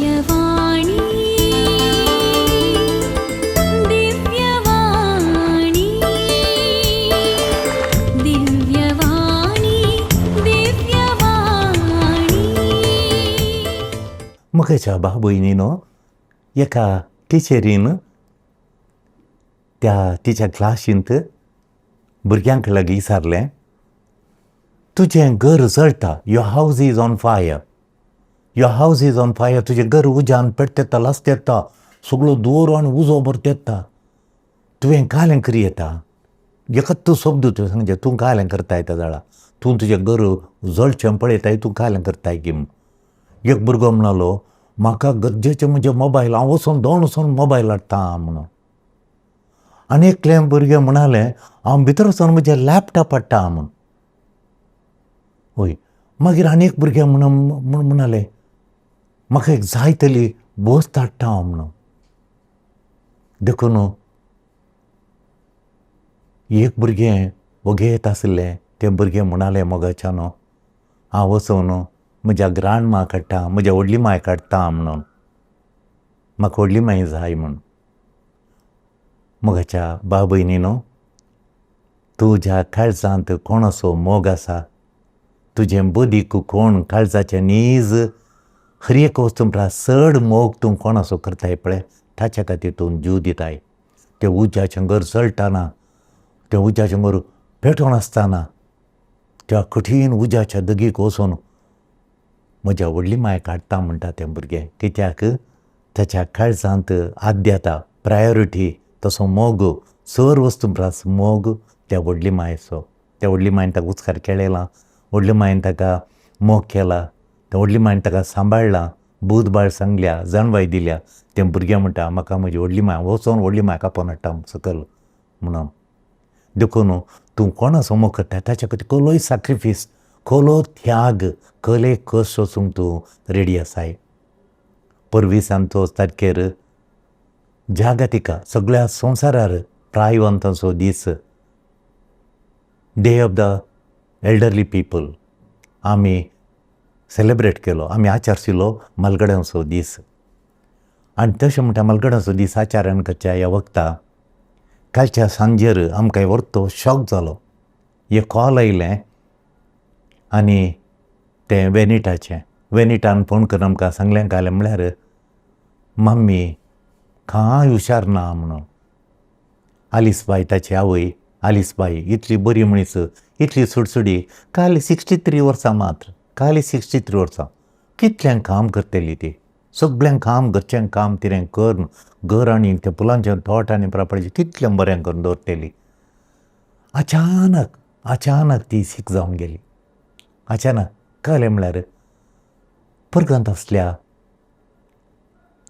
दिव्यवाणी दिव्यवाणी दिव्यवाणी दिव्यवाणी. मुखेच्या भाव भयणीनो एका टिचरीन त्या तिच्या क्लासींत भुरग्यांक लागीं विचारलें, तुजें घर जळटा, your house is on fire, your house is on fire, तुजें घर उज्यान पेट्टेता, लासतेता, सगळो दुवोर आनी उजो भरतेता, तुवें कालें करी येता. एकच तूं शब्द तुवें सांगचें, तूं कालें करता येता जाळा, तूं तुजें घर जळचें पळयताय, तूं कालें करताय की म्हूण. एक भुरगो म्हणलो, म्हाका गरजेचें म्हणजे मोबायल, हांव वचून दोन वचून मोबायल हाडटां म्हणून. आनी एकलें भुरगें म्हणालें, हांव भितर वचून म्हजें लॅपटॉप हाडटा म्हूण. वय मागीर आनी एक भुरगें म्हणालें, म्हाका एक जाय तली बस्त हाडटा हांव म्हणून. देखून एक भुरगें वगेत आसलें, तें भुरगें म्हणालें मोगाच्यान, हांव वचून म्हज्या ग्रांड माक हाडटा, म्हज्या व्हडली मायक हाडटा म्हणून, म्हाका व्हडली माय जाय म्हणून. मोगाच्या भाव भयणीनो, तुज्या काळजांत कोणाचो मोग आसा, तुजें बदीक कोण काळजाचें नीज हर एक वस्तू परस चड मोग तूं कोणाचो करताय पळय, ताच्या खातीर तूं जीव दिताय. तें उज्याचें घर जळटाना, तें उज्याचें घर पेटोवन आसतना, त्या कठीण उज्याच्या दगीक वचून म्हज्या व्हडली मायक हाडटा म्हणटा तें भुरगें. कित्याक ताच्या काळजांत आद्यता, प्रायोरिटी, तसो मोग, चड वस्तू परस मोग त्या व्हडली मायेचो. त्या व्हडली मायन ताका उचकार केळयलां, व्हडली मायन ताका मोग केला, त्या व्हडली मायन ताका सांबाळलां, बुधबाळ सांगल्या, जाणवाय दिल्या. तें भुरगें म्हणटा, म्हाका म्हजी व्हडली माय वचोन व्हडली मायक आपोवन हाडटा सकयल म्हणून. देखून तूं कोणाचो मोग करता ताच्या खातीर खलोय सॅक्रिफीस, खलो त्याग, खले कश्ट वचूंक तूं रेडी आसाय. 24 तारखेर जागतिका सगळ्या संवसारार प्रायवंतांचो दीस, day of the elderly people, आमी सेलेब्रेट केलो, आमी आचारशिलो मलगड्यांचो दीस. आनी तशें म्हणटा मलगड्यांचो दीस आचार्यान करच्या ह्या वखदां कालच्या सांजेर आमकां व्हरतो शॉक जालो. एक कॉल आयलें आनी तें वेनिटान फोन करून आमकां सांगलें काय म्हळ्यार, मम्मी कांय हुशार ना म्हणून. आलिसबाई ताची आवय, आलिसबाई इतली बरी मनीस, इतली सुडसुडी, काल 63 वर्सां मात्र, काल 63 वर्सां. कितलें काम करतली ती, सगळें काम, घरचें काम तिणें करून घर आनी त्या फुलांचें तोट आनी प्रापळचें कितलें बरें करून दवरतली. अचानक ती सीक जावन गेली. अचानक कळ्ळें म्हळ्यार परगंत आसल्या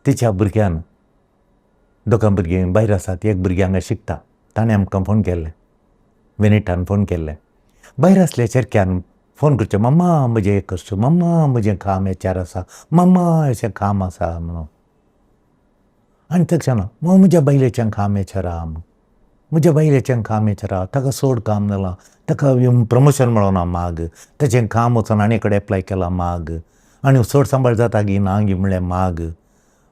तिच्या भुरग्यान, दोगां भुरगीं भायर आसात, एक भुरगें हांगा शिकता, ताणें आमकां फोन केल्लें, वेनिटान फोन केल्लें. भायर आसल्या चेडक्यान फोन करचें, मम्मा म्हजें एक कश्ट, मम्मा म्हजें काम हेचेर आसा, मम्मा अशें काम आसा म्हणून. आनी ताका म्हज्या बायलेचें काम हेचेर आहा म्हणून, म्हज्या बायलेचें काम हेचेर आहा, ताका चड काम जालां, ताका प्रमोशन मेळोना माग, ताचें काम वचून आनी कडेन एप्लाय केलां माग, आनी चड सांबाळ जाता गी ना गी म्हणलें माग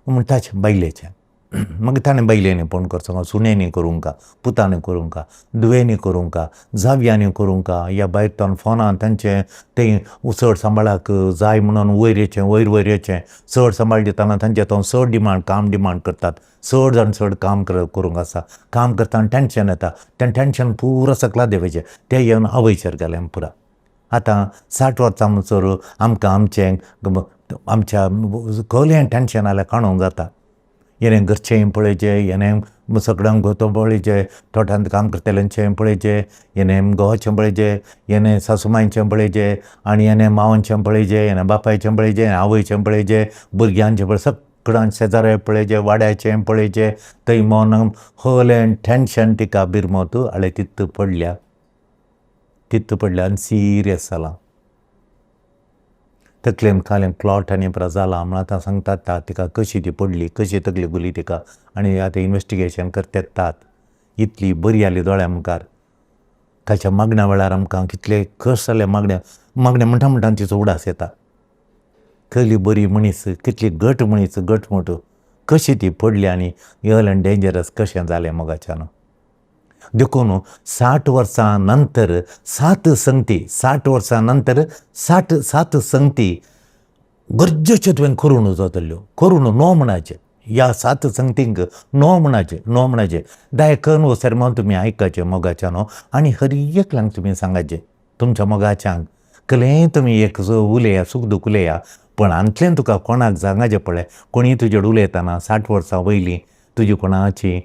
म्हूण ताचें बायलेचें. मागीर ताणें बायलेनी फोन करचो, सुणेनी करूंका, पुतानी करूंका, दुवेनी करूंका, जाव्यांनी करूंका, ह्या भायर तावन फोनान तांचें तें चड सांबाळाक जाय म्हणून वयर येचें, चड सांबाळ दितना तांचे तो चड काम डिमांड करतात, चड जाण चड काम करूंक आसा, काम करतना टेंशन येता, तें टेंशन पुरो सकला देवाचें, तें येवन आवयचेर गेलें पुरा. आतां 60 वर्सां म्हणसर आमकां आमच्या खलें टेंशन जाल्यार काणूंक जाता. हेणें घरचें पळयचें, हेणें सगळ्यांक घोतो पळयचें, तोट्यांत काम करतल्यांचें पळयचें, हेणें घोवाचें पळयचें, हेणें सासूमांयचें पळयचें, आनी हेणें मांवाचें पळयचें, हेणें बापायचें पळयचें, हेणें आवयचें पळयचें, भुरग्यांचें पळय, सगळ्यां शेजाऱ्या पळयचें, वाड्याचें पळयचें, थंय मन खलें टेंशन तिका बिरमोत हाळे तित्त पडल्या आनी सिरियस जालां. तकलेन खालें क्लॉट आनी परत जाला म्हण आतां सांगतात तिका कशी ती पडली, कशी तकली गुली तिका, आनी आतां इन्वेस्टिगेशन करतात. इतली बरी जाली दोळ्या मुखार. ताच्या मागण्या वेळार आमकां कितले कश्ट जाले, मागण्या म्हणटा तिचो उडास येता. खली बरी मनीस कितली घट मनीस घटमूट कशी ती पडली आनी यल आनी डेंजरस कशें जालें मोगाच्यान. देखून 60 वर्सां नंतर 7 संगती 60 वर्सां नंतर 7 संगती गरजेचे तुवें करून जातल्यो करून नो म्हणाचे ह्या 7 संगतींक नो म्हणाचे दायकन हो सरमन तुमी आयकाचे मोगाच्यान आनी हर एकल्यांक तुमी सांगाचे तुमच्या मोगाच्यांक कलें तुमी एक उलया सुख दूख उलया पण अंतलें तुका कोणाक सांगाचें पळय कोणी तुजेड उलयतना 60 वर्सां वयलीं तुजी कोणाची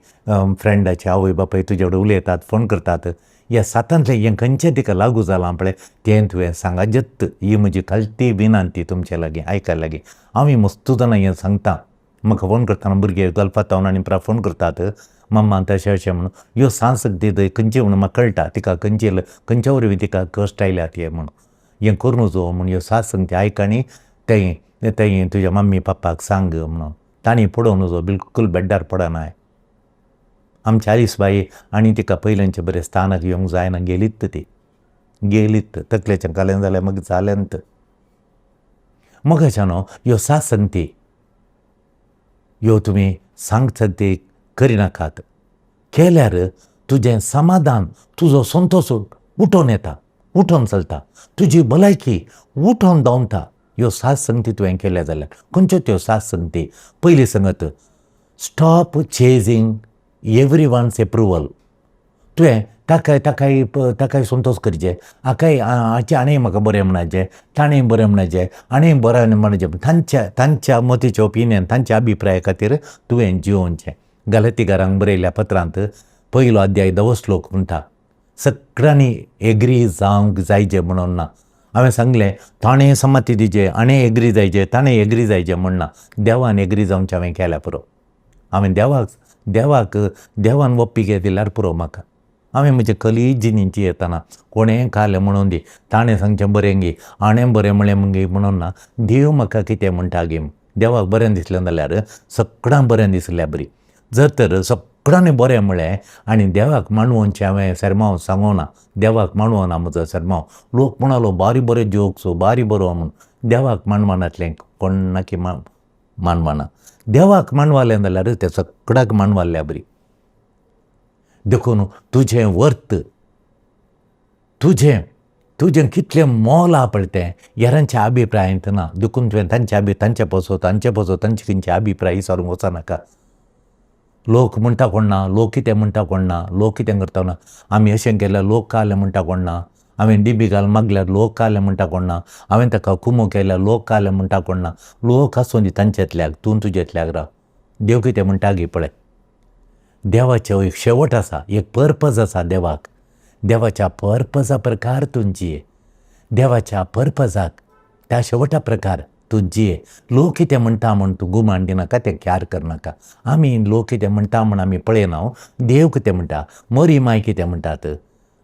फ्रेंडाची आवय बापाय तुजे कडेन उलयतात फोन करतात ह्या 7तलें हें खंयचें तिका लागू जालां पळय तें तुवें सांगाचेत. ही म्हजी खालती विनंती तुमचे लागीं आयकाय लागीं. हांव मस्त जाणां हें सांगता म्हाका फोन करतना भुरगे गल्फांत तावन आनी फोन करतात मम्मा तशें अशें म्हणून ह्यो सांगती खंयची म्हणून म्हाका कळटा तिका खंयच्या वरवीं तिका कश्ट आयल्यात हें म्हणून हें करूं जो म्हूण ह्यो 7 संगती आयक आनी तें तुज्या मम्मी पप्पाक सांग म्हणून तांणी पडोवन जो बिलकूल बेड्डार पडनाय. आमची आलीसबाई आनी तिका पयलींचे बरें स्थानाक येवंक जायना गेलीत तकलेचें कालें जाल्यार मागीर जालेंत. मोगाच्यान ह्यो 7 संगती ह्यो तुमी संगती करिनाकात केल्यार तुजें समाधान तुजो संतोश उठोवन येता उठोवन चलता तुजी भलायकी उठोवन धांवता. ह्यो 7 संगती तुवें केल्या जाल्यार खंयच्यो त्यो 7 संगती. पयली संगत स्टॉप चेजींग एवरी वन्स एप्रुवल. तुवें ताकाय संतोश करचें हाचे आनी म्हाका बरें म्हणचें ताणें बरें म्हणचें आनी बरें म्हणचें तांच्या मतीचें ओपिनियन तांच्या अभिप्राया खातीर तुवें जिवोवचें. गलातीकारांक बरयल्ल्या पत्रांत 1 अध्याय 10 श्लोक म्हणटा सगळ्यांनी एग्री जावंक जायचें म्हणून ना. हांवें सांगलें ताणें संमती दिवचें आनी एग्री जायचें ताणें एग्री जायचें म्हणना. देवान एग्री जावचें हांवें केल्या पुरो. हांवें देवान ओप्पिगे दिल्यार पुरो म्हाका. हांवें म्हजे कलीग जिणींची येतना कोणें खालें म्हणून दी ताणें सांगचें बरें गे हाणें बरें म्हणलें गे म्हणून ना. देव म्हाका कितें म्हणटा गे देवाक बरें दिसलें जाल्यार सगळ्यांक बरें दिसल्यार बरी. जर तर सगळ्यांनी बरें म्हणलें आनी देवाक मांडवोवचें हांवें सरमांव सांगोना देवाक मांडवना म्हजो सरमांव लोक म्हणालो बारी बरें जोक्स बारी बरो म्हूण देवाक मांडवानातलें कोण ना की मांडवाना. देवाक मांडवालें जाल्यार तें सगळ्यांक मांडवाल्या बरी. देखून तुजें वर्थ तुजें कितलें मोल आहा पळय तें हेरांच्या अभिप्रायांत ना. देखून तुवें तांचे पसो तांचे खंयचे अभिप्राय विचारूंक वचनाका. लोक म्हणटा कोण ना लोक कितें म्हणटा कोण ना लोक कितें करता ना आमी अशें केल्यार लोक काले म्हणटा कोण ना हांवें डिबी घाल मागल्यार लोक काले म्हणटा कोण ना हांवें ताका कुमो केल्यार लोक काले म्हणटा कोण ना. लोक आसूं दी तांचेतल्याक तूं तुजेतल्याक राव. देव कितें म्हणटा गे पळय देवाचो एक शेवट आसा एक पर्पज आसा देवाक. देवाच्या पर्पजा प्रकार तूं जिये देवाच्या पर्पजाक त्या शेवटा प्रकार तूं जिये. लोक कितें म्हणटा म्हूण तूं गुमान दिनाका तें क्यार करनाका. आमी लोक कितें म्हणटा म्हूण आमी पळयना देव कितें म्हणटा मोरी माय कितें म्हणटात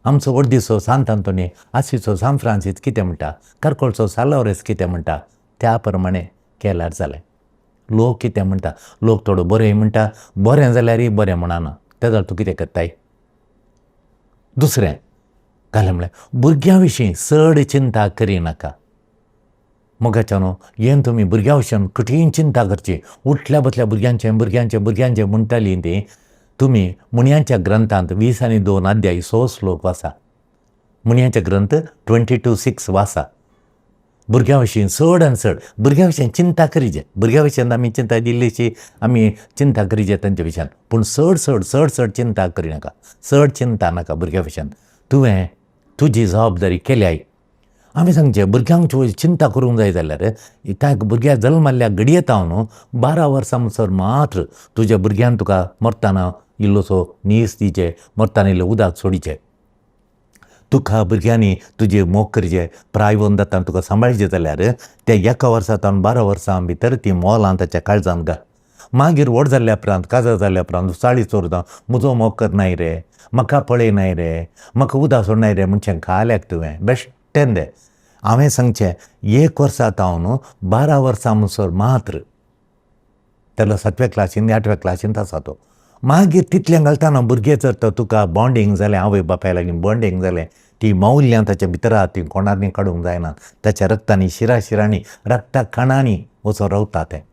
आमचो अर्दिसो सांत आंतोनी आसीचो सान फ्रांसीस कितें म्हणटा कारकोळचो सालावरेस कितें म्हणटा त्या प्रमाणें केल्यार जालें. लोक कितें म्हणटा लोक थोडो बरें म्हणटा बरें जाल्यारय बरें म्हणना तें तूं कितें करताय. दुसरें जालें म्हळ्यार भुरग्यां विशीं चड चिंता करिनाका. मोगाच्यान हें तुमी भुरग्यां विशीं कठीण चिंता करची. उठल्या बसल्या भुरग्यांचें म्हणटाली ती तुमी मुणयांच्या ग्रंथांत 20 आनी 2 अध्याय 6 श्लोक वाचा. मुणयांचे ग्रंथ 22:6 वाचा. भुरग्यां विशीं चड आनी चड भुरग्यां विशीं चिंता करीचे. भुरग्यां विशीं आमी चिंता दिल्लीशी आमी चिंता करीचे तांचे विशयान पूण चड चिंता करिनाका. चड चिंता नाका भुरग्यां विशीं. तुवें तुजी जबाबदारी केल्याय. आमी सांगचें भुरग्यांक चिंता करूंक जाय जाल्यार त्या भुरग्याक जल्माल्या घडयेत न्हू 12 वर्सां म्हणसर मात्र तुज्या भुरग्यान तुका मरतना इल्लोसो नीस दिचे मरतना इल्लें उदक सोडिचें. तुका भुरग्यांनी तुजें मोग करचें प्रायवन जाता तुका सांबाळचें जाल्यार त्या 1 वर्सांतल्यान 12 वर्सां भितर ती मोलां ताच्या काळजांत घाल. मागीर व्हड जाल्ल्या उपरांत काजार जाल्ल्या उपरांत 40 वर्सां म्हजो मोग करनाय रे म्हाका पळयनाय रे म्हाका उदक सोडनाय रे म्हणचें खाल्याक तुवें बेश्टें दे. हांवें सांगचें 1 वर्सांत हांव न्हू 12 वर्सां म्हणसर मात्र तेलो 7व्या क्लासीन 8व्या क्लासींत आसा तो. मागीर तितलें घालतना भुरगें जर तर तुका बॉन्डिंग जालें आवय बापाय लागीं बॉन्डिंग जालें ती मौल्यां ताच्या भितर आहा ती कोणारनी काडूंक जायना. ताच्या रक्तांनी शिराशिरांनी रक्ता कणांनी वचून रावता ते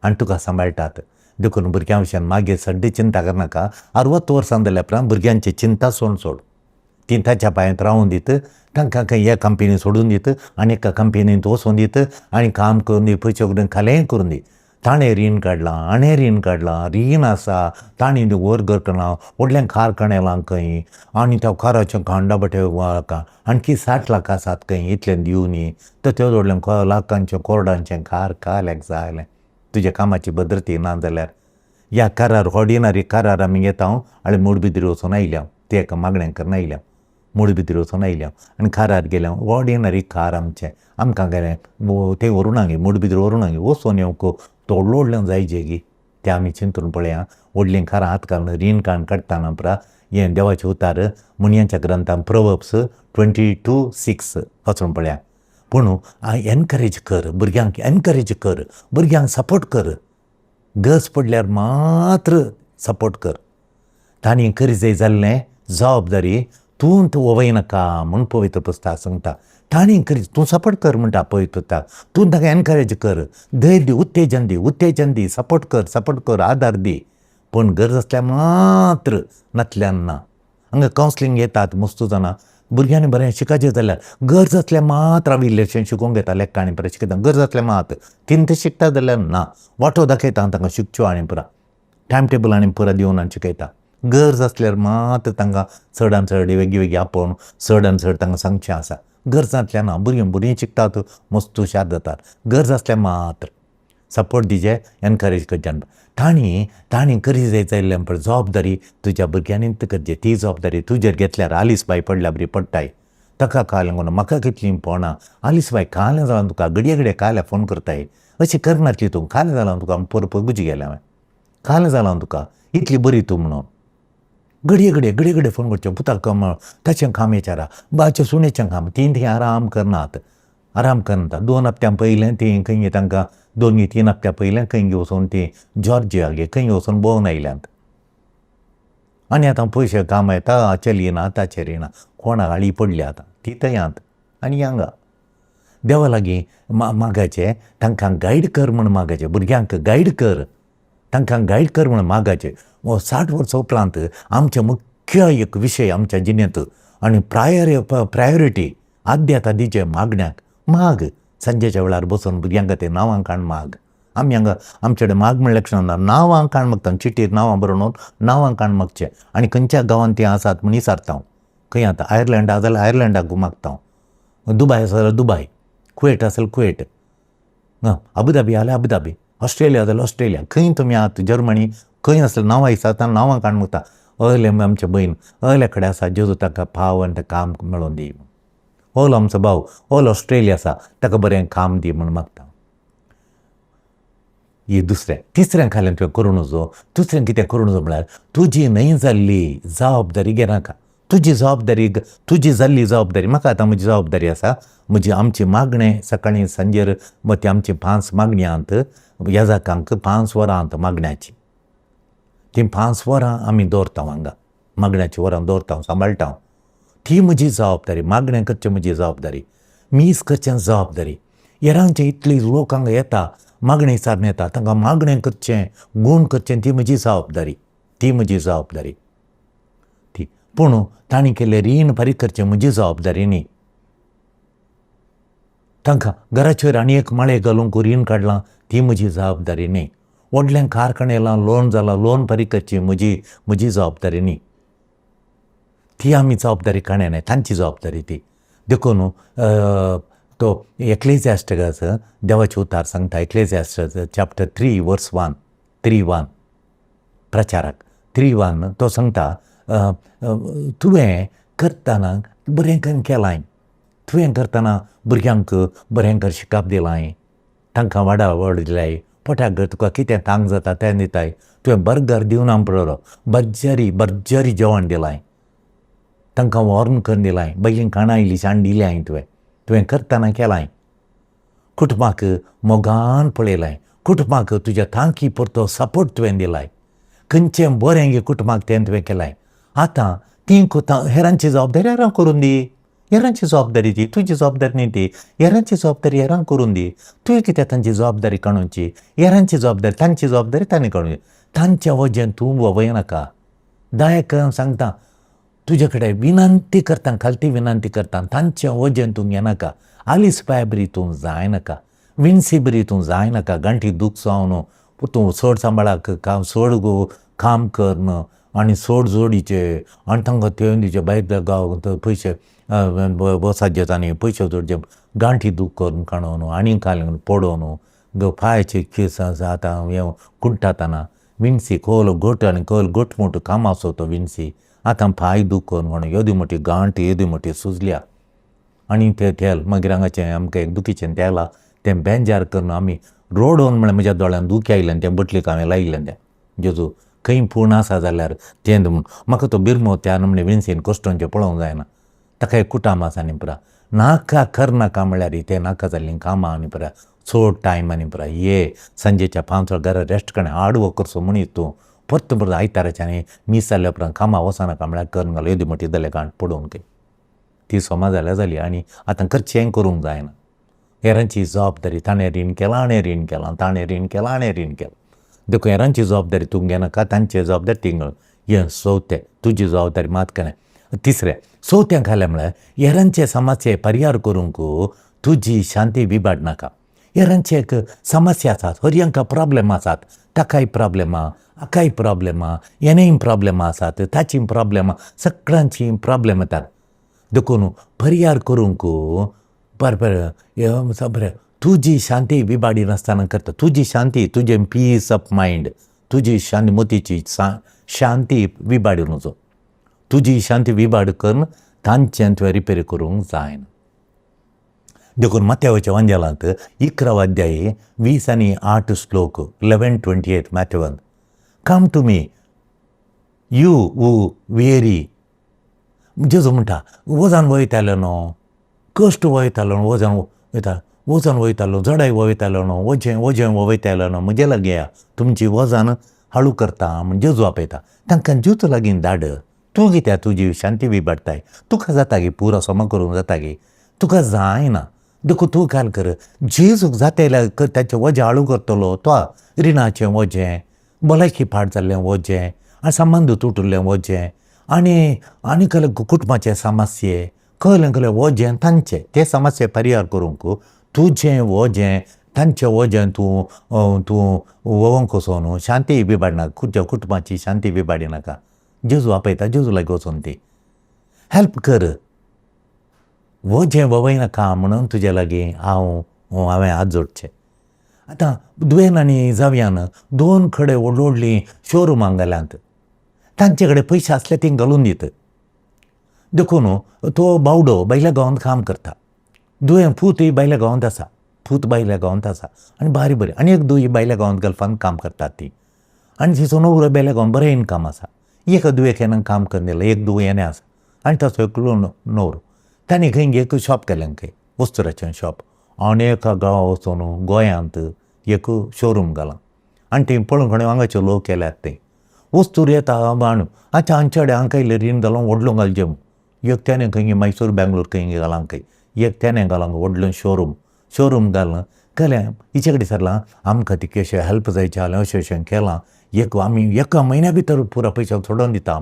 आनी तुका सांबाळटात. देखून भुरग्यां भशेन मागीर सड्डी चिंता करनाका. 60 वर्सां जाल्या उपरांत भुरग्यांची चिंता सोड. ती ताच्या पांयांत रावून दीत, तांकां खंय ह्या कंपनी सोडून दीत आनी एका कंपनींत वचून दीत आनी काम करून दी, पयशे करून खालेंय करून दी. ताणें रीण काडलां, हाणें रीण काडलां, रीण आसा, तांणी वर्ग करना, व्हडलें कारखान्यालां खंय आनी त्या काराचे खांडाबटे आणखी 60 लाख आसात खंय इतलें दिवनी. तर ते व्हडलें लाखांचें कोरडांचें कार काल्याक जालें. तुज्या कामाची भद्रती ना जाल्यार ह्या कारार ऑर्डिनरी कारार आमी येता आनी मूड भितर वचून आयल्या. ते एका मागण्यांक करून आयल्या, मूड भितर वचून आयल्या आनी कारार गेल्या. ऑर्डिनरी कार आमकां गेलें ते व्हरूना गे, मूड भितर व्हरूना गे, वचून येवंक व्हडलें जायजे गी. ते आमी चिंतून पळया. व्हडलीं कारां हात घालून रीण काडटाना पुरा हें देवाचे उतार मुनयांच्या ग्रंथान प्रोवर्ब्स 22:6 वाचून पळया. पूण एनकरेज कर भुरग्यांक, एनकरेज कर भुरग्यांक, सपोर्ट कर. गरज पडल्यार मात्र सपोर्ट कर. तांणी करी जाय जाल्लें जबाबदारी तूं वोवय नाका म्हूण पवित्र पुस्तक सांगता. तांणी करी तूं सपोर्ट कर म्हणटा पवित्र पुस्तक. तूं ताका एनकरेज कर, धैर्य दी, उत्तेजन दी, सपोर्ट कर, आदार दी. पूण गरज आसल्यार मात्र नातल्यान ना. हांगा कावन्सिलींग येतात मस्तू जाणां. भुरग्यांनी बरें शिकायचें जाल्यार गरज आसल्यार मात्र हांव इल्लेशें शिकोवंक घेता, लेख आनी बरें शिकयता. गरज आसल्यार मात तीन ते शिकता जाल्यार ना, वाटो दाखयता हांव तांकां शिकच्यो आनी पुरा टायम टेबल आनी पुरा दिवन आनी शिकयता. गरज आसल्यार मात तांकां चडान चड वेगळी आपोवन चडान चड तांकां सांगचें आसा. गरज नासल्यार ना. भुरगीं शिकतात, मस्त हुशार जातात. गरज आसल्यार मात्र सपोर्ट दिजें, एनकरेज करचें. तांणी करी जाय जाल्ल्यान पळय जबाबदारी तुज्या भुरग्यांनी करचें. ती जबाबदारी तुजेर घेतल्यार आलीस बाय पडल्या बरी पडटाय. ताका काल्यां म्हणून म्हाका कितलीं पोवना. आलीस बाय काल्यां जावन तुका घडये काल्यां फोन करताय. अशें करनातली तूं. काल्यां जालां तुका परपय बुजी गेल्या. काल्यां जालां तुका इतली बरी तूं म्हणून. घडये फोन करचें. पुताक ताचें काम विचारा, बाचे सुणेचें काम. तीं आराम करनात. 2 हप्त्यां पयलें तीं खंय तांकां 2-3 हप्त्या पयलें खंय वचून तीं जॉर्जिया गे खंय वचून भोंवन आयल्यांत. आनी आतां पयशे काम येता, चलयना ताचेर येना. कोणाक आळी पडली आतां ती तयांत आनी हांगा. देवा लागीं मागाचें, तांकां गायड कर म्हूण मागाचें. भुरग्यांक गायड कर, तांकां गायड कर म्हूण मागाचें. 60 वर्सां उपरांत आमचें मुख्य एक विशय आमच्या जिणेंत आनी प्रायोरिटी आद्यता दिचें मागण्याक. माग सांजेच्या वेळार बसून भुरग्यां खातीर नांवां काण माग. आमी हांगा आमचे कडेन माग म्हण लक्षण ना. नांवां काण मागता, चिटीर नांवां बरोवन नांवां काण मागचें. आनी खंयच्या गांवांत तीं आसात म्हूण विचारता हांव. खंय आतां आयर्लंडा जाल्यार आयर्लंडाक मागता हांव. दुबाय जाल्यार दुबाय, कुवेट आसल्यार कुवेट, अबुधाबी जाल्यार अबुधाबी, ऑस्ट्रेलिया जाल्यार ऑस्ट्रेलिया. खंय तुमी आहात, जर्मनी खंय आसल्यार नांवां विचारता, नांवां काण मागता. अहले आमचे भयण अहल्या कडेन आसा, जेजू ताका फाव आनी ताका काम मेळोवन दी. ओल आमचो भाव ओल ऑस्ट्रेलिया आसा, ताका बरें काम दी म्हूण मागता. ही दुसरें. तिसऱ्या खाल्यान तुवें करूं नजो. दुसरें कितें करूं नजो म्हळ्यार तुजी न्हय जाल्ली जबाबदारी घेनाका. तुजी जाल्ली जबाबदारी. म्हाका आतां म्हजी जबाबदारी आसा. आमची मागणें सकाळीं सांजेर ती आमची 5 मागणी आहात. येजाकांक 5 वरां आहात मागण्याची. ती 5 वरां आमी दवरता हांगा. मागण्याची वरां दवरता, सांबाळटा. ती म्हजी जबाबदारी. मागणें करचें म्हजी जबाबदारी. मीस करचें जबाबदारी. हेरांचे इतली लोक हांगा येता, मागणी विचारून येता, तांकां मागणें करचें, गूण करचें, ती म्हजी जबाबदारी. ती पूण तांणी केल्लें रीण फारीक करचें म्हजी जबाबदारी न्ही. तांकां घराचेर आनी एक माळे घालूंक रीण काडलां, ती म्हजी जबाबदारी न्ही. व्हडलें कारखान्यालां लोन जालां, लोन फारीक करची म्हजी जबाबदारी न्ही. ती आमी जबाबदारी काडना, तांची जबाबदारी ती. देखून तो एक्लेसियास्टिकास देवाचे उतार सांगता. एक्लेसियास्टिस चॅप्टर 3 वर्स 1 प्रचाराक 3:1 तो सांगता, तुवें करतना बरें करून केलां. तुवें करतना भुरग्यांक बरें कर शिकप दिलां, तांकां वाड दिलाय. पोट्याक जर तुका कितें तांक जाता तें दिताय. तुवें बर्गर दिवना पळय, भरजरी जेवण दिलां, तांकां व्हरून करून दिलां, बेगीन खाणां इल्लीशान दिल्याय. तुवें करतना केलां. कुटुंबाक मोगान पळयलां. कुटुंबाक तुज्या तांकी परतो सपोर्ट तुवें दिलाय. खंयचें बरें गे कुटुंबाक तें तुवें केलां. आतां ती हेरांची जबाबदारी हेरांक करून दी. हेरांची जबाबदारी ती, तुजी जबाबदारी न्ही ती. हेरांची जबाबदारी हेरांक करून दी. तुवें कित्याक तांची जबाबदारी काडूची. हेरांची जबाबदारी तांची जबाबदारी तांणी काडूची. तांचें वजें तूं वोवय नाका. दयाक सांगता, तुजे कडेन विनंती करता, खालती विनंती करता, तांचें वजें तूं घेनाका. आलीस पांय बरी तूं जाय नाका. विणसी बरी तूं जाय नाका. गांठी दूख जावन तूं चड सांबाळाक चड काम कर न्हय आनी चड जोडीचे आनी तांकां ते दिचे भायर गांव पयशे वसाचे आनी पयशे जोडचे गांठी दूख करून काडून आनी काल पडोवन पांयाचे केस आतां हे कुंटातना विणसी खोल घोट आनी खोल घोटमूट काम आसो तो विणसी आतां पांय दूख करून काडून येदी मोठी गांठ येदी मोठी सुजल्या आनी तें तेल मागीर हांगाचें आमकां एक दुखीचें तेल तें बेंजार करून आमी रोडोवन म्हळ्यार म्हज्या दोळ्यान दूख आयिल्लें तें बटलीक हांवें लायिल्लें तें जेजू खंय पूण आसा जाल्यार तें म्हाका तो बिरमो त्या नमणे विणसीन कश्टोवचें पळोवंक जायना. ताका एक कुटाम आसा न्ही पुरा नाका करनाका म्हळ्यार तें नाका जाल्लीं कामां आनी पुरा चड टायम आनी पुरा ये सांजेच्या 5 वरां घरा रेस्ट काडून हार्ड वर्क करचो मनीस तूं परत परत आयताराचें आनी मीस जाल्या उपरांत कामां वचनाका म्हळ्यार करून घाल येदी मोठी जाल्यार गांठ पडोवन खंय ती सोमा जाल्यार जाली आनी आतां खर्चें करूंक जायना. हेरांची जबाबदारी ताणें रीण केलां हाणें रीण केलां ताणें रीण केलां हाणें रीण केलां देखून हेरांची जबाबदारी तूं घेनाका तांची जबाबदारी ती घेवन हें चवथें तुजी जबाबदारी मात केलें. तिसरें चवथें खालें म्हळ्यार हेरांचे समस्ये परिहार करूंक तुजी शांती विबाड नाका. हेरांचे एक समस्या आसात हर हांकां प्रॉब्लेम आसात ताकाय प्रॉब्लेमां हाकाय प्रॉब्लेमां हेणेय प्रॉब्लेमां आसात ताची प्रॉब्लेमां सगळ्यांची प्रॉब्लेम येतात देखून परिहार करूंक बरें तुजी शांती विबाडी नासतना करता तुजी शांती तुजें पीस ऑफ मायंड तुजी शांती मोतीची शांती विबाडून वचो तुजी शांती विबाड करून तांचें तुवें रिपेर करूंक जायना. देखून मत्यावाच्या वांजेलांत 11 अध्याय 20 आनी 8 श्लोक 11:28 मॅथ्यूवान come to me you who weary जेजू म्हणटा वजन वयतालो न्हू कश्ट वयतालो न्हू वजन वयतालो जडाय वयतालो न्हू वजें वयतालो न्हू म्हजे लागीं या तुमची वजन हळू करता म्हण जेजू आपयता तांकां ज्यूच लागीं धाड. तूं कित्याक तुजी शांती विबाडटाय तुका जाता गी पुरो सोमा करूंक जाता गी तुका जायना देखून तूं काल कर जेजूक जाता ताचें वजें हळू करतलो तो रिणाचें वजें भलायकी पाड जाल्लें वजें आनी संबंद तुटुल्लें वजें आनी कसले कुटुंबाचे समस्ये कसलें वजें तांचें ते समस्ये परिहार करूंक तुजें वजें तांचें वजें तूं वोवंक वचोन शांती विबाडनाका तुज्या कुटुंबाची शांती विबाडी नाका. जेजू आपयता जेजू लागीं वचून ती हेल्प कर वजें वोवय नाका म्हणून तुजे लागीं हांवें हात जोडचें. आतां दुयेन आनी जाव्यान 2 कडेन व्हडलीं शोरुमां घाल्यांत तांचे कडेन पयशे आसले ती घालून दित देखून तो बावडो बायल्या गांवांत काम करता दुयेन पूतय बायल्या गांवांत आसा पूत बायल्या गांवांत आसा आनी बारी बरी आनी एक दुय बायल्या गांवांत गल्फांत काम करतात ती आनी तिचो नवरो बायल्या गांवांत बरें इनकम आसा. एक दुयेक हें काम करून दिलें एक दुय हेणें आसा आनी ताचो एकलो नवरो ताणें खंय एक शॉप केलें खंय वस्तुराचें शॉप आनी एका गांवां वचून गोंयांत एक शोरूम घालां आनी थंय पळोवन खंय हांगाचे लोक केल्यात ते वस्तूर येता बाण आतां हांचे कडेन हांकां इल्लें रीण घालून व्हडलो घालचें एक त्याने खंय मैसूर बेंगलोर खंय घालां खंय एक त्याने घालां व्हडलो शोरूम घालून केलें हिचे कडेन सरलां आमकां ती कशें हेल्प जायचें जालें अशें केलां आमी एका म्हयन्या भितर पुरो पयशे सोडोवन दिता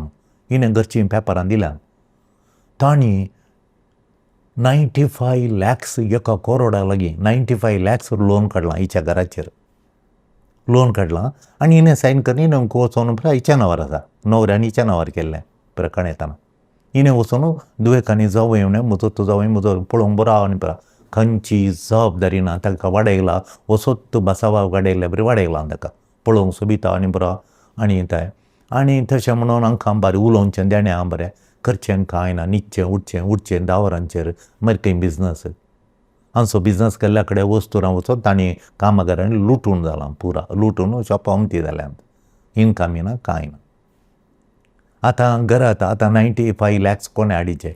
हिणें घरचीं पेपरान दिल्यां तांणी 95 lakhs एका करोडा लागीं 95 lakhs लोन काडलां हिच्या घराचेर लोन काडलां आनी हिणें सायन करून हिणें वचोन पुरा हिच्या नांवार आसा न्हवऱ्यान हिच्या नांवार केल्लें पुरा कणयताना हिणें वचून दुयेकांनी जावं येवं म्हजो जावं म्हजो पळोवंक बरो आनी पुरा खंयची जबाबदारी ना ताका वाडयला वसोत बसावा वाडयल्या बरी वाडयलां ताका पळोवंक सोबिता आनी बरो आनी आनी तशें म्हणून हांकां बरें उलोवचें देणें हांव बरें करचें कांय ना न्हिदचें उठचें 10 वरांचेर मागीर खंय बिजनस हांचो बिजनस केल्ल्या कडेन वस्तूरां वचोन तांणी कामगारांनी लुटून जालां पुरा लुटून शॉपां उमती जाल्यांत इनकमी ना कांय ना. आतां घरांत आतां 95 lakhs कोणें हाडिचे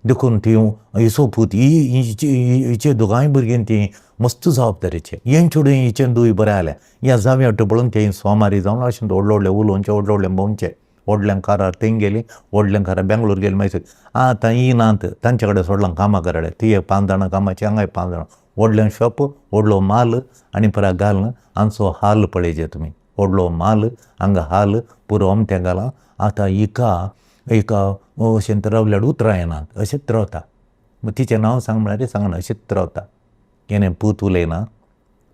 देखून ती हिसोपूत हिचे दोगांय भुरगीं ती मस्त जबाबदारीचे हें चेडूं हिचें दूय बरें जालें ह्या जाव्या पळोवन ते सोमारी जावन अशें व्हडले उलोवचें व्हडले बोंवचें व्हडल्यां कारार थंय गेली, व्हडल्यां कारार बेंगलोर गेली, मागीर आतां येनात तांचे कडेन सोडलां कामां कराडे, ती 5 जाणां कामाची, हांगाय 5 जाणां, व्हडल्यां शॉप, व्हडलो माल आनी परत घालना, हांगचो हाल पळयचे तुमी, व्हडलो माल हांगा हाल पुरो अमतें घालां, आतां एका अशें रावल्यार उतरां येनात, अशेंच रावता. तिचें नांव सांग म्हळ्यार सांगना, अशेंच रावता. हेणें पूत उलयना,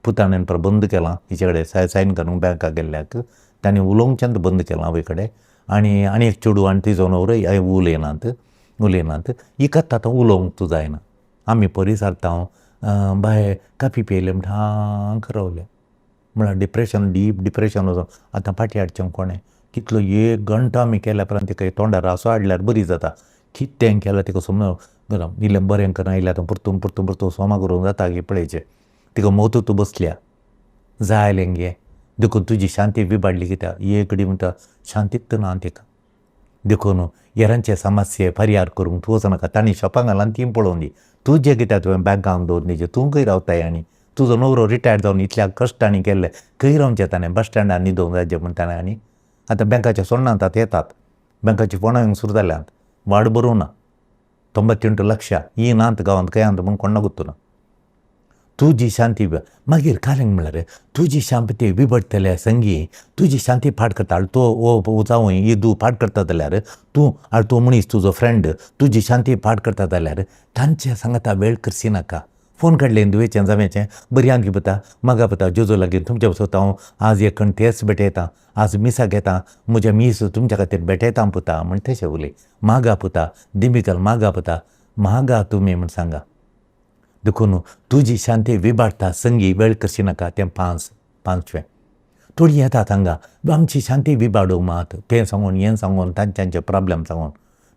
पुताणें परत बंद केलां तिचे कडेन सायन करूंक बँकाक गेल्ल्याक, ताणें उलोवंकच्यान बंद केलां आवय कडेन, आनी एक चेडूं आनी तिजो न्हवरो उलयनात. इकत आतां उलोवंक तूं जायना. आमी परी सारता बाय काफी पेयले म्हणटा हांक रावले, म्हळ्यार डिप्रेशन, डीप डिप्रेशन वचोन आतां फाटीं हाडचें कोणें. कितलो 1 घंटो आमी केल्या उपरांत तिका तोंडार हांसो हाडल्यार बरी जाता. कितें केल्यार तिका समज इल्लें बरें करा इल्लें आतां परतून सोमा करूंक जाता गे पळयचें. तिका मोतूत बसल्या, जायलें गे, देखून तुजी शांती बिबाडली कित्याक. एक घडी म्हणटा शांतीच ना तिका. देखून हेरांचे समस्ये परिहार करूंक तूं वचनाका, तांणी शॉपां घालान ती पळोवन दी. तुजें कित्याक तुवें बँकाक दवरून दिवचें, तूं खंय रावताय. आनी तुजो न्हवरो रिटायर जावन इतल्या कश्टांनी केल्ले, खंय रावचें ताणें, बस स्टँडार न्हिदोंक जायचें म्हण ताणें. आनी आतां बँकाचे सोडनात, आतां येतात बँकाची फोणां येवंक सुरू जाल्यात, वाट बरोवं ना, 98 लक्ष येनात गांवांत खंय आंत म्हूण कोणा गुर्तुना. तुजी शांती मागीर कालेंक म्हळ्यार तुजी शांती बिबडटले संगी, तुजी शांती फाट करता. तूं जावं येदू फाट करता जाल्यार तूं मनीस, तुजो फ्रेंड तुजी शांती फाट करता जाल्यार तांचे सांगाता वेळ करची नाका. फोन काडलें दुयेचें जावेचें, बरी आंगी पता, मागा पता, जोजो लागीं तुमच्या बसता हांव आज एक कण तेंच भेटयतां, आज मिसाक येता, म्हज्या मीस तुमच्या खातीर भेटयतां पुता म्हण तशें उलय. मागा पुता, दिमिकल मागा पुता, मागा तुमी म्हण सांगा. देखून तुजी शांती विबाडटा संगी, वेळ करची नाका. तें पांचवें. थोडीं येतात हांगा आमची शांती विबाडूंक मात, तें सांगून हें सांगून तांचे प्रॉब्लेम सांगून.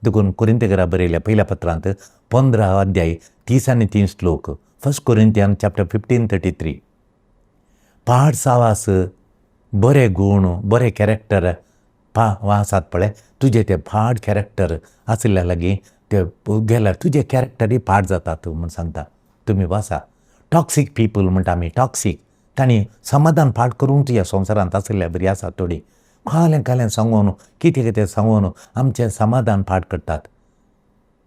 देखून कोरिंथीकारा बरयल्या पयल्या पत्रांत 15 अध्याय 30 आनी 3 श्लोक. 1 कोरिंथियन चॅप्टर 15:33. पाड सावास, बरे गूण, बरे कॅरेक्टर आसात पळय, तुजे ते पाड कॅरेक्टर आसल्या लागीं ते गेल्यार तुजे कॅरेक्टरूय पाड जातात म्हूण सांगता. तुमी वाचा. टॉक्सीक पीपल म्हणटा आमी, टॉक्सीक, तांणी समाधान फाट करूंक तुज्या संवसारांत आसल्या बरी आसात थोडीं. कालें सांगून कितें सांगून आमचें समाधान फाट करतात.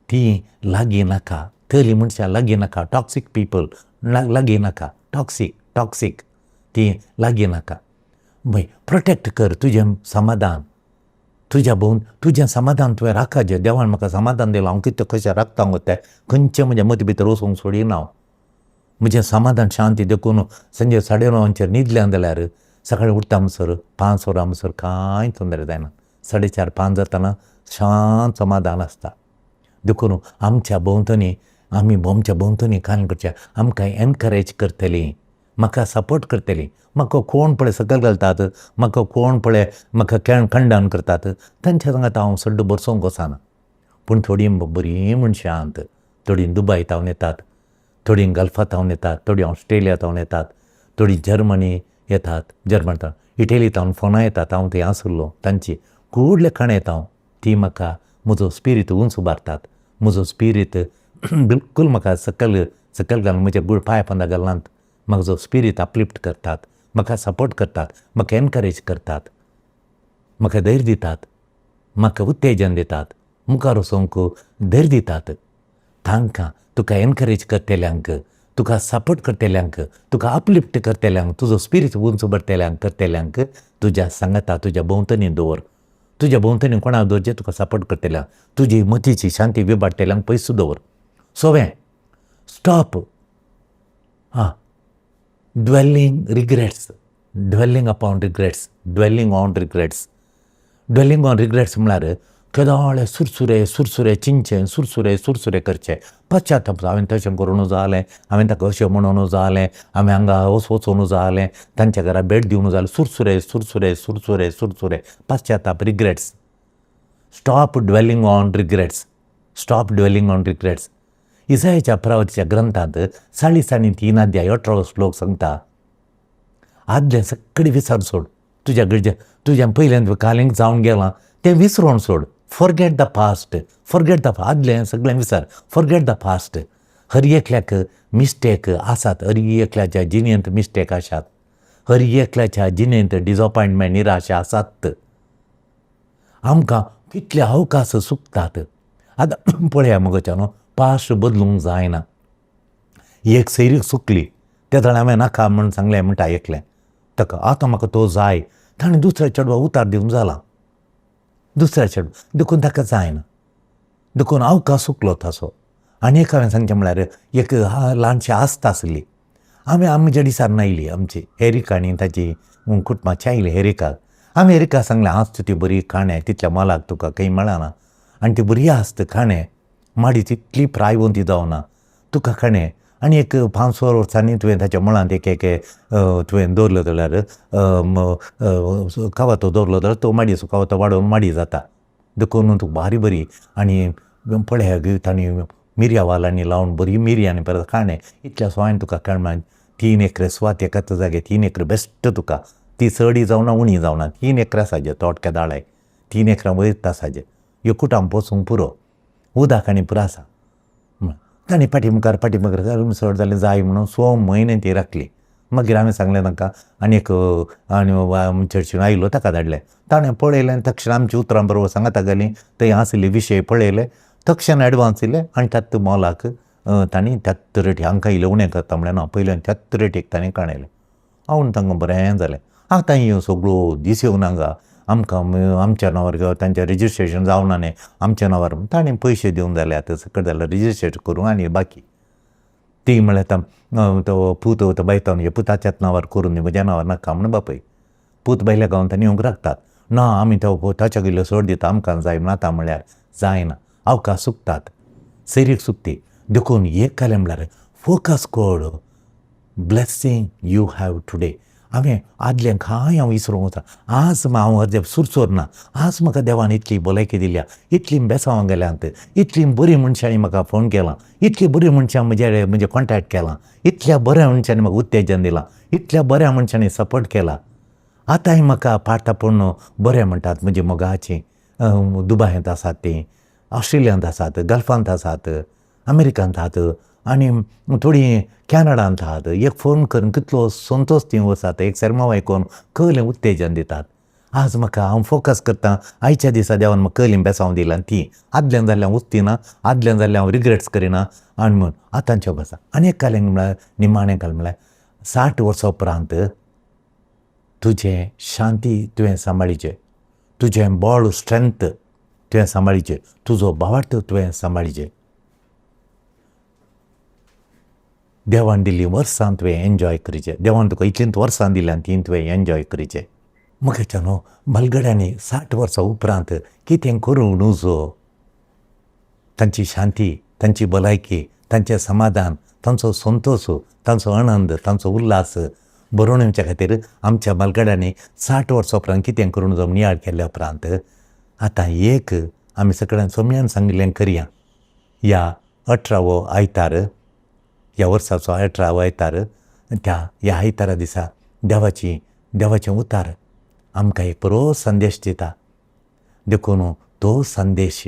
ती लागीं नाका, थळी मनशां लागीं नाका. टॉक्सीक पीपल लागीं नाका. टॉक्सीक ती लागीं नाका. प्रोटेक्ट कर तुजें समाधान. तुजें समाधान तुवें राखचें. देवान म्हाका समाधान दिलां, हांव कितें कशें राखता गो तें खंयचें म्हज्या मती भितर वचूंक सोडिना हांव. म्हजें समाधान शांती. देखून संजे 9:30 न्हिदलें जाल्यार सकाळीं उठता म्हणसर 5 वरां म्हणसर कांय तोंदरे जायना. 4:30-5 जाताना शांत समाधान आसता. देखून आमच्या भोंवतणी कांय करचें, आमकां एनकरेज करतलीं, म्हाका सपोर्ट करतलीं. म्हाका कोण पळय सकयल घालतात, म्हाका कोण पळय म्हाका खंडन करतात, तांच्या सांगात हांव सड्ड बसोंक वचना. पूण थोडीं बरीं मनशां आसात. थोडीं दुबय तावन येतात, थोडीं गल्फा तावन येतात, थोडीं ऑस्ट्रेलिया तावन येतात, थोडीं जर्मनी येतात, इटली तावन फोनां येतात. हांव थंय आसलो तांची कुडले खाण येता हांव. ती म्हाका म्हजो स्पिरीट उंच उबारतात. म्हजो स्पिरीट बिलकूल म्हाका सकयल घालून म्हजे पांय पोंदा घालनात. म्हजो स्पिरीट अपलिफ्ट करतात, म्हाका सपोर्ट करतात, म्हाका एनकरेज करतात, म्हाका धैर्य दितात, म्हाका उत्तेजन दितात, मुखार वचोंक धैर्य दितात. तांकां तुका एनकरेज करतल्यांक, तुका सपोर्ट करतल्यांक, तुका अपलिफ्ट करतल्यांक, तुजो स्पिरीट उंच करतल्यांक तुज्या सांगाता तुज्या भोंवतणी दवर. तुज्या भोंवतणी कोणाक दवरचें तुका सपोर्ट करतल्यांक, तुजी मतीची शांती विबाडटल्यांक पयस दवर. सोवें स्टॉप dwelling on regrets म्हळ्यार केदाळे सुरसुरे चिंचें, सुरसुरे करचें. पश्चाताप, हांवें तशें करूं जालें, हांवें ताका अशें म्हणून जालें, हांवें हांगा वचून जालें, तांच्या घरा भेट दिवूंक जालें. सुरसुरे पश्चाताप, regrets. Stop dwelling on regrets. इसायाच्या प्रवादीच्या ग्रंथांत 40 आनी 3 अध्याय 18 श्लोक सांगता, आदलें सगळें विसर सोड. तुज्या पयलें कालींक जावन गेलां तें विसरोन सोड. Forget the past. आदलें सगळें विसर. Forget the past. हर एकल्याक मिस्टेक आसात. हर एकल्याच्या जिणेंत मिस्टेक आसात. हर एकल्याच्या जिणेंत डिसअपॉयंटमेंट, निराशा आसात. आमकां कितले अवकाश सुकतात. आतां पळया मुगोच्यानो, पास्ट बदलूंक जायना. एक सैरीक सुकली, त्या जाणा हांवें नाका म्हूण सांगलें म्हणटा आयकलें ताका, आतां म्हाका तो जाय. ताणें दुसऱ्या चेडवा उतार दिवंक जाला. दुसऱ्या चेडवा देखून ताका जायना. देखून अवकाश सुकलो ताचो. आनी एक हांवें सांगचें म्हळ्यार एक ल्हानशी आस्त आसली. आमच्या दिसार आयली आमची एरिका आनी ताची कुटुंबाची आयली एरिकाक. हांवें एरिका सांगलें, आस्त ती बरी खाणें, तितल्या मोलाक तुका खंय मेळना. आनी ती बरी आस्त खाणें, माडी तितली प्रायवंती जावना तुका खाणें. आनी एक 5-6 वर्सांनी तुवें ताच्या मुळांत एक तुवें दवरलो जाल्यार कवातो दवरलो जाल्यार तो माडयेचो कवातो वाडोवन माडी जाता. देखून तुका बारी बरी. आनी पळय तांणी मिरयां वालांनी लावन बरी मिरयां परत खाणें इतल्या सोवान तुका कळना. 3 एकर सुवात एकाच जाग्यार 3 एकर बेस्ट तुका. ती चडय जावना उणी जावना. 3 एकरां साजे तोटक्या दाळाय 3 एकरां वयर साजे एकूटान पोसूंक पुरो. उदक आनी पुरो आसा. ताणें फाटीमुखार चड जालें जाय म्हणून 6 म्हयने ती राखली. मागीर हांवें सांगलें तांकां आनी चर्चीन आयलो ताका धाडलें. ताणें पळयलें आनी तक्षण आमची उतरां बरोबर सांगाता गेलीं. थंय आसले विशय पळयले, तक्षण एडवान्स दिले आनी त्याच मोलाक तांणी त्याच रेटी हांकां इल्लें उणें करता म्हळ्यार ना, पयलीं त्याच रेटीक ताणें काणयलें. हांव तांकां बरें जालें. आतां ह्यो सगळ्यो दीस येवं नाका आमकां आमच्या नांवार किंवां तांचें रेजिस्ट्रेशन जावना न्ही आमच्या नांवार. ताणें पयशे दिवंक जाले आतां सकट जाल्यार रेजिस्ट्रेशन करूंक आनी बाकी. ती म्हळ्यार तो पूत तो बायतान हे पुताच्याच नांवार करून दी, म्हज्या नांवार नाका म्हण बापय. पूत बायल्या गांवांत तांणी येवंक राखतात. ना आमी तो ताच्या गिल्लो चड दिता आमकां जाय म्हण आतां म्हळ्यार जायना. अवकाश सुकतात, सैरीक सुकती. देखून एक जालें म्हळ्यार focus code blessing you have today. हांवें आदलें कांय हांव विसरूंक वता. आज हांव अर्दें सुरसोर ना. आज म्हाका देवान इतली भलायकी दिल्या, इतली बेसांवां गेल्यांत, इतली बरीं मनशांनी म्हाका फोन केला, इतली बरीं मनशां म्हजे कॉन्टेक्ट केला, इतल्या बऱ्या मनशांनी म्हाका उत्तेजन दिलां, इतल्या बऱ्या मनशांनी सपोर्ट केला. आतांय म्हाका पाडटा पूण बरें म्हणटात म्हणजे मोगाचीं. दुबयांत आसात तीं, ऑस्ट्रेलियांत आसात, गल्फांत आसात, अमेरिकांत आसात आनी थोडीं कॅनडांत आसात. एक फोन करून कितलो संतोश ती वतात, एक सरमाव आयकून कहलें उत्तेजन दितात. आज म्हाका हांव फोकस करतां. आयच्या दिसा देवान म्हाका कहलीं बेसांव दिलां तीं. आदल्यान जाल्यार हांव उस्तिना, आदल्यान जाल्यार हांव रिग्रेट्स करिना आनी म्हूण आतांच्या बसा. आनी एक कालें म्हळ्यार निमाणें काल म्हळ्यार 60 वर्सां उपरांत तुजें शांती तुवें सांबाळिचें, तुजें बळ स्ट्रेंथ तुवें सांबाळिचें, तुजो भावार्थ तुवें सांबाळिचें. देवान दिल्लीं वर्सां तुवें एन्जॉय करिचें. देवान तुका इतलींच वर्सां दिल्यां तीं तुवें एन्जॉय करिचें. मुखेच्यानो भलगड्यांनी 60 वर्सां उपरांत कितें करूंक नजो तांची शांती, तांची भलायकी, तांचें समाधान, तांचो संतोश, तांचो आनंद, तांचो उल्हास बरोवन येवच्या खातीर आमच्या बालगड्यांनी 60 वर्सां उपरांत कितें करूंक जाय नियाळ केल्या उपरांत आतां एक आमी सगळ्यांक सोमयान सांगिल्लें करया. ह्या 18वो आयतार, ह्या वर्साचो 18वो आयतार, ह्या आयतारा दिसा देवाचें उतार आमकां एक बरो संदेश दिता. देखून तो संदेश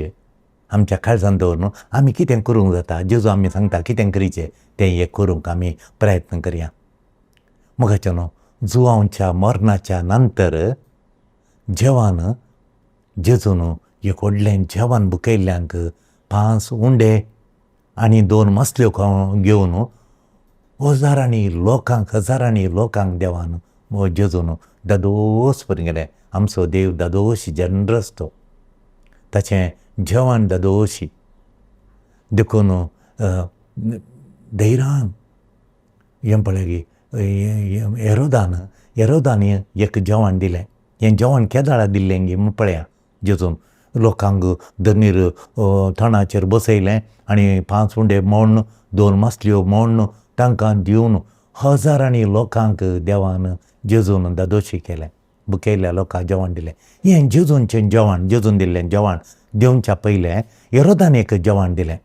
आमच्या काळजांत दवरून आमी कितें करूंक जाता, जेजू आमी सांगता कितें करिचें तें एक करूंक आमी प्रयत्न करया. मुखाच्यानो जुवांच्या मरणाच्या नंतर जेजून एक व्हडलें जेवण बुकयल्ल्यांक 5 उंडे आनी 2 मसल्यो घेवन हजारांनी लोकांक देवान जेजून दादोस पर्यंत गेले. आमचो देव दादोशी जनरस तो, ताचें जेवण दादोशी. देखून धैर्यान हें पळय की हेरोदान एक जेवण दिलें. हें जेवण केदाळा दिल्लें गे म्हूण पळया. जेजून लोकांक धनीर थोंडाचेर बसयलें आनी 5 उंडे मोडून 2 मसल्यो मोडून तांकां दिवन हजारांनी लोकांक देवान जेजून दादोशी केलें. बुकयल्ल्या लोकांक जेवण दिलें. हें जेजूनचें जेवण, जेजून दिल्लें जेवण दिवच्या पयलें हेरोदान एक जेवण दिलें.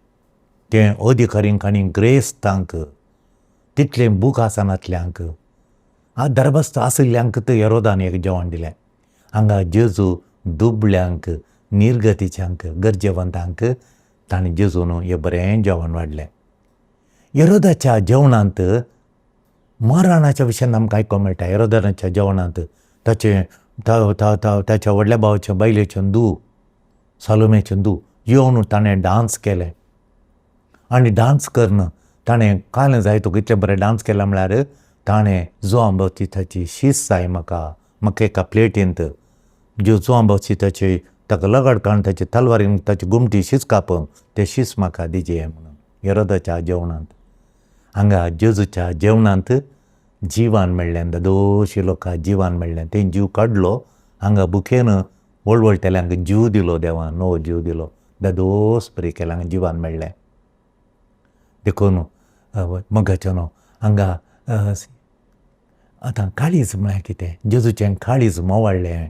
तें अधिकारींक आनी ग्रेस्तांक, तितलें बूक आसनातल्यांक, दरबस्त आशिल्ल्यांक तर हेरोदान एक जेवण दिलें. हांगा जेजू दुबळ्यांक, निर्गतीच्यांक, गरजेवंतांक ताणें जेजून हें बरें जेवण वाडलें. हेरोदाच्या जेवणांत मरणाच्या विशयान आमकां आयकोंक मेळटा. हेरोदानाच्या जेवणांत ताचे ताच्या व्हडल्या भावाचे बायलेचें धूव सालोमेचें धूव येवन ताणें डान्स केलें आनी डान्स करना ताणें काल जाय तुका इतलें बरें डान्स केला म्हळ्यार ताणें जुआं बावतिताची शीस जाय म्हाका एका प्लेटींत जुआं बावतिताची ताका लगाड काडून ताची तलवारीन ताची घुमटी शीस कापून तें शीस म्हाका दिजे म्हणून हेरोदाच्या जेवणांत. हांगा जेजूच्या जेवणांत जिवान मेळ्ळें, दोशी लोकांक जिवान मेळ्ळें. तें जीव काडलो हांगा बुकेन व्हडव्हडटेल्यांक जीव दिलो देवान, नवो जीव दिलो, दोस बरी केलें, हांगा जिवान मेळ्ळें. देखून मोगाचें न्हू हांगा आतां काळीज म्हळ्यार कितें, जेजूचें काळीज मोवाळ्ळें.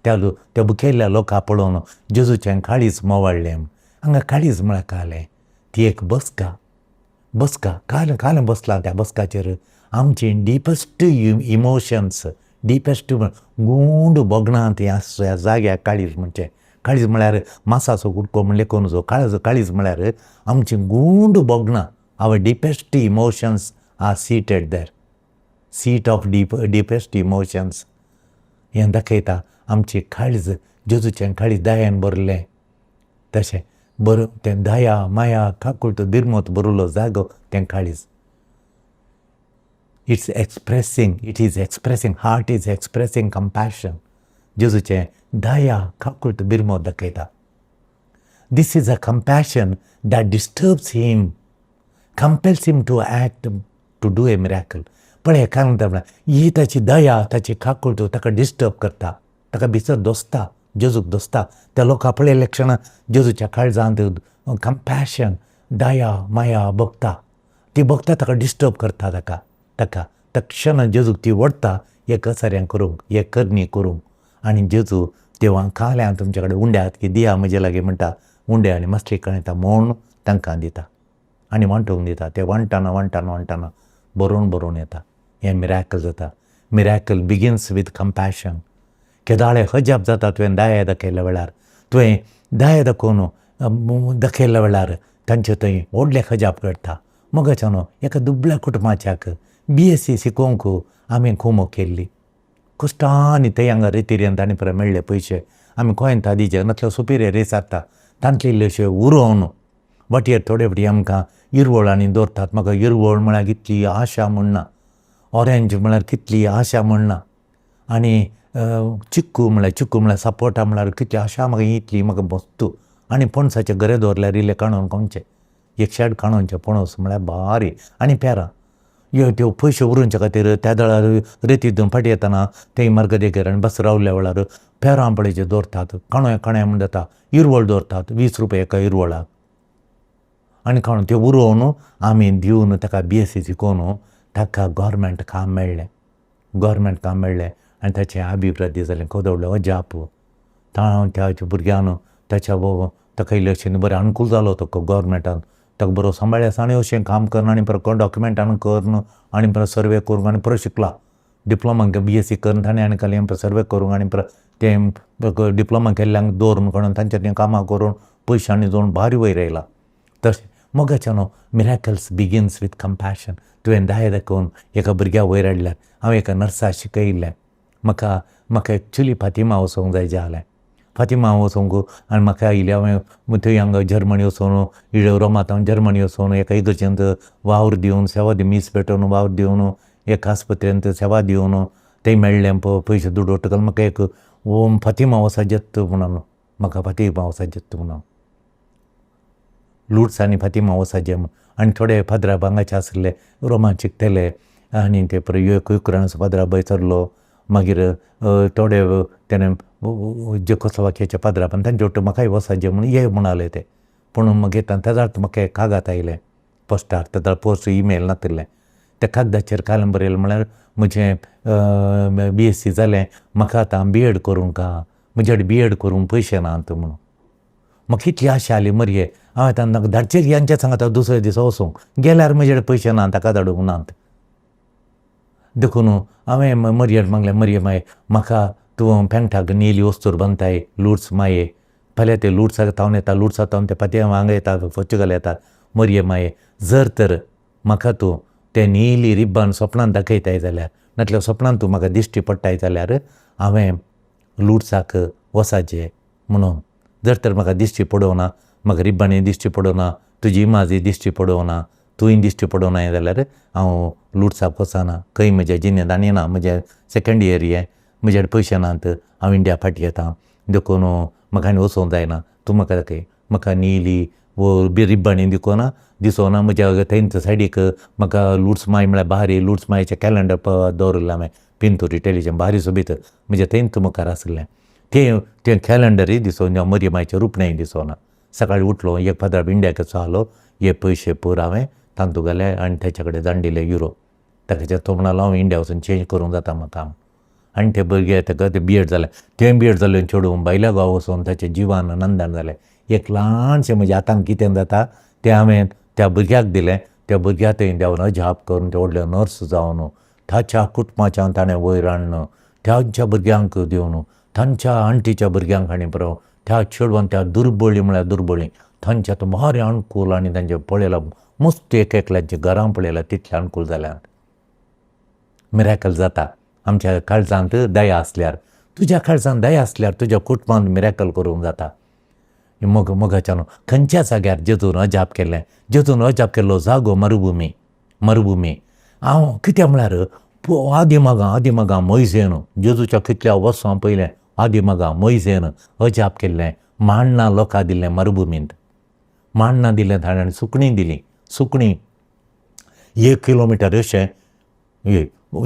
त्या बुकेल्ल्या लोकांक पळोवन जेजूचें काळीज मोवाळ्ळें. हांगा काळीज म्हळ्यार कालें ती एक बसका कालें बसलां त्या बसकाचेर आमची डिपस्ट इमोशन्स, डिपेस्ट गूंड बोगणां ती ह्या जाग्याक काळीज म्हणचें. काळीज म्हळ्यार मासाचो कुडको म्हणलें कोण जो काळीज म्हळ्यार आमची गूंड बोगणां, our deepest emotions are seated there, seat of deepest emotions. हें दाखयता आमची काळीज, जेजूचें काळीज दयान भरलें. तशें तें दया माया काकुळट बिरमत भरिल्लो जागो तें काळीज. It is expressing heart is expressing compassion. जेजूचें दया काकुळट बिरमत दाखयता. This is a compassion that disturbs him, compels him to act, to do a miracle. पळय काय म्हणटा म्हळ्यार ही ताची दया ताची काकुळट ताका डिस्टर्ब करता, ताका भितर दोसता, जेजूक दोसता. त्या लोकां पळयल्या क्षणां जेजूच्या काळजांत कंपॅशन, दया माया भोगता, ती भोगता ताका डिस्टर्ब करता. ताका क्षणां जेजूक ती ओडटा हे कसाऱ्यां करूंक, हे करणी करूंक. आनी जेजू देवान काल्यां तुमचे कडेन उंड्यात की दिया म्हजे लागीं म्हणटा, उंडे आनी मसली कणयता म्हूण तांकां दिता आनी वांटूंक दिता. ते वांटना बरोवन येता. हें मिरेकल जाता. Miracle begins with compassion. केदाळे हजाप जाता तुवें दया दाखयल्या वेळार, तुवें दया दाखयल्या वेळार तांचे थंय व्हडले हजाप घडटा. मोगाचें न्हू एका दुबळ्या कुटुंबाच्याक BSc शिकोवंक आमी खूब केल्ली कश्टांनी थंय हांगा रितीरेन तांणी परत मेळ्ळे पयशे आमी गोंयांत दिचे नातले सुपिरियर येसारता तांतले इल्लेशे उरोवन वाटयेर थोडे फावटी आमकां इरवळांनी दवरतात. म्हाका इरवळ म्हळ्यार कितली आशा म्हणना, ऑरेंज म्हळ्यार कितली आशा म्हणना, आनी चिक्कू म्हळ्यार सपोटा म्हळ्यार कितली आशा म्हाका इतली म्हाका बसतू. आनी पणसाचे गरे दवरल्यार इल्ले काणून कोणचे 100 काणूनचे पणस म्हळ्यार भारी. आनी पेरां त्यो पयशे उरोवचे खातीर त्या दळार रेतींतून फाटी येतना थंय मार्गदेगेर आनी बस रावल्या वेळार पेरां पळयचे दवरतात. काणया म्हण जाता इरवळ दवरतात 20 रुपया एका इरवळाक. आनी काणून त्यो उरोवन आमी दिवन ताका BSc शिकोवन ताका गव्हर्मेंट काम मेळ्ळें आनी ताचें अभिवृद्धी जालें. कोदवडलें अजाप त्या भुरग्यान ताका इलेक्शन बरें अनुकूल जालो तो गव्हर्मेंटान. ताका बरो सांबाळ्ळें आनी अशें काम करना आनी परत डॉक्युमेंटान करन आनी परत सर्वे करूंक आनी परत शिकला. डिप्लोमा BSc करून ताणें आनी काली सर्वे करूंक आनी परत तें डिप्लोमा केल्ल्यांक दवरून करून तांचेर कामां करून पयशांनी जोडून भारी वयर येयला. तशें मोगाचें न्हू मिरेकल्स बिगिन्स वीथ कंपॅशन. तुवें दया दाखोवन एका भुरग्याक वयर हाडल्यार. हांव एका नर्सा शिकयिल्लें. म्हाका एक्चुली फातिमा वचोंक जाय जालें. फातिमा वचोंक आनी म्हाका आयिल्लें हांवें थंय हांगा जर्मनी वचून रोमांत हांव जर्मनी वचून एका इगर्जेंत वावर दिवन सेवा मीस पेटोवन वावर दिवन एका आस्पत्रेंत सेवा दिवन थंय मेळ्ळें पयशे दुडोवटकच म्हाका एक फातिमा वचत म्हणून म्हाका फातिमा वचत म्हणून लुट्स आनी फातिमा वचचें म्हूण. आनी थोडे फादरा भांगाचे आसले रोमांत शिकतले आनी ते परत युक्रेनाचो फादरा बयसरलो. मागीर थोडे तेणें जेकोस्लोवाकियाचे फादरापण तांचे वांगडा म्हाकाय वचचें म्हणून ये म्हणाले ते. पूण मागीर ताच्या म्हाका एक कागात आयलें पोस्टार. ताका पोस्ट ईमेल नाशिल्लें. त्या कागदाचेर कालें बरयलें म्हळ्यार म्हजें BSc जालें, म्हाका आतां B.Ed करूंक म्हजे कडेन B.Ed करूंक पयशे नात म्हणून. म्हाका इतली आशा जाली मरये हांव आतां धाडचेर यांचे सांगता दुसरे दीस वचूंक गेल्यार म्हजे कडेन पयशे ना ताका धाडूंक नात. देखून हांवें मरयेक मागलें मरये माये म्हाका तूं पेंगटाक नीली वस्तूर बांदताय लुट्स माये फाल्यां ते लुट्साक तावन येता लुट्साक तावन ते फाटी हांगा येता पोर्चुगल येता. मरये माये जर तर म्हाका तूं तें नीली रिब्बन सपनांत दाखयताय जाल्यार नातल्या सपनांत तूं म्हाका दिश्टी पडटाय जाल्यार हांवें लुटसाक वसाचें म्हणून जर तर म्हाका दिश्टी पडोवना, म्हाका रिब्बांनी दिश्टी पडोवना, तुजी इमाजी दिश्टी पडोवना, तुवें दिश्टी पडोवना जाल्यार हांव लुटसाक वचना. खंय म्हज्या जिणेंत आनी ना, म्हजें सेकंड इयर हें, म्हजे कडेन पयशे नात, हांव इंडिया फाटीं येतां, देखून म्हाका आनी वचोंक जायना. तूं म्हाका दाखय. म्हाका नीली वो रिब्बांनी दिसोना. म्हज्या थंयच सायडीक म्हाका लुट्स माय म्हळ्यार भारी लुट्स मायचें कॅलेंडर दवरलें हांवें पिंतूर टेलिचें भारी सोबीत म्हजें थंयच मुखार आसलें. तें कॅलेंडरूय दिसोना, मरियमाचें रुपणेंय दिसोना. सकाळीं उठलो, एक पदर इंडियाक आलो, हे पयशे पयर हांवें तांतूं घाले आनी तेच्या कडेन धाडून युरो. ताका तो म्हणलो हांव इंडिया वचून चेंज करूंक जाता म्हाका. आनी ते भुरगे ताका ते बी एड जालें. तें बी एड जालें चेडूं भायल्या गांवा वचून ताचें जिवान आनंदान जालें. एक ल्हानशें म्हज्या हातान कितें जाता तें हांवें त्या भुरग्याक दिलें. त्या भुरग्याक थंय देंवन अजाप करून ते व्हडले नर्स जावन ताच्या कुटुंबाच्या ताणें वयर हाडून तांच्या भुरग्यांक दिवन तांच्या आंटीच्या भुरग्यांक हांणी बरो त्या चेडवान त्या दुर्बळी म्हळ्यार दुर्बळी तांच्या तो भारी अनुकूल आनी तांचें पळयलां मस्त एक एकल्याचें घरां पळयलां तितलें अनुकूल जाल्यात. मिरेकल जाता आमच्या काळजांत दया आसल्यार. तुज्या काळजांत दया आसल्यार तुज्या कुटुंबांत मिरेकल करूंक जाता. मोगाच्यान खंयच्या जाग्यार जेजून अजाप केलें. जेजून अजाप केल्लो जागो मरुभुमी. हांव कितें म्हळ्यार आदिमागां मोयजेन जेजूच्या कितल्या वर्सां पयलें आदिमागां मोयजेन अजाप केल्लें. मांडना लोकां दिल्लें मरुभुमींत. मांडना दिलें ताणें सुकणीं दिलीं. सुकणीं 1 किलोमिटर अशें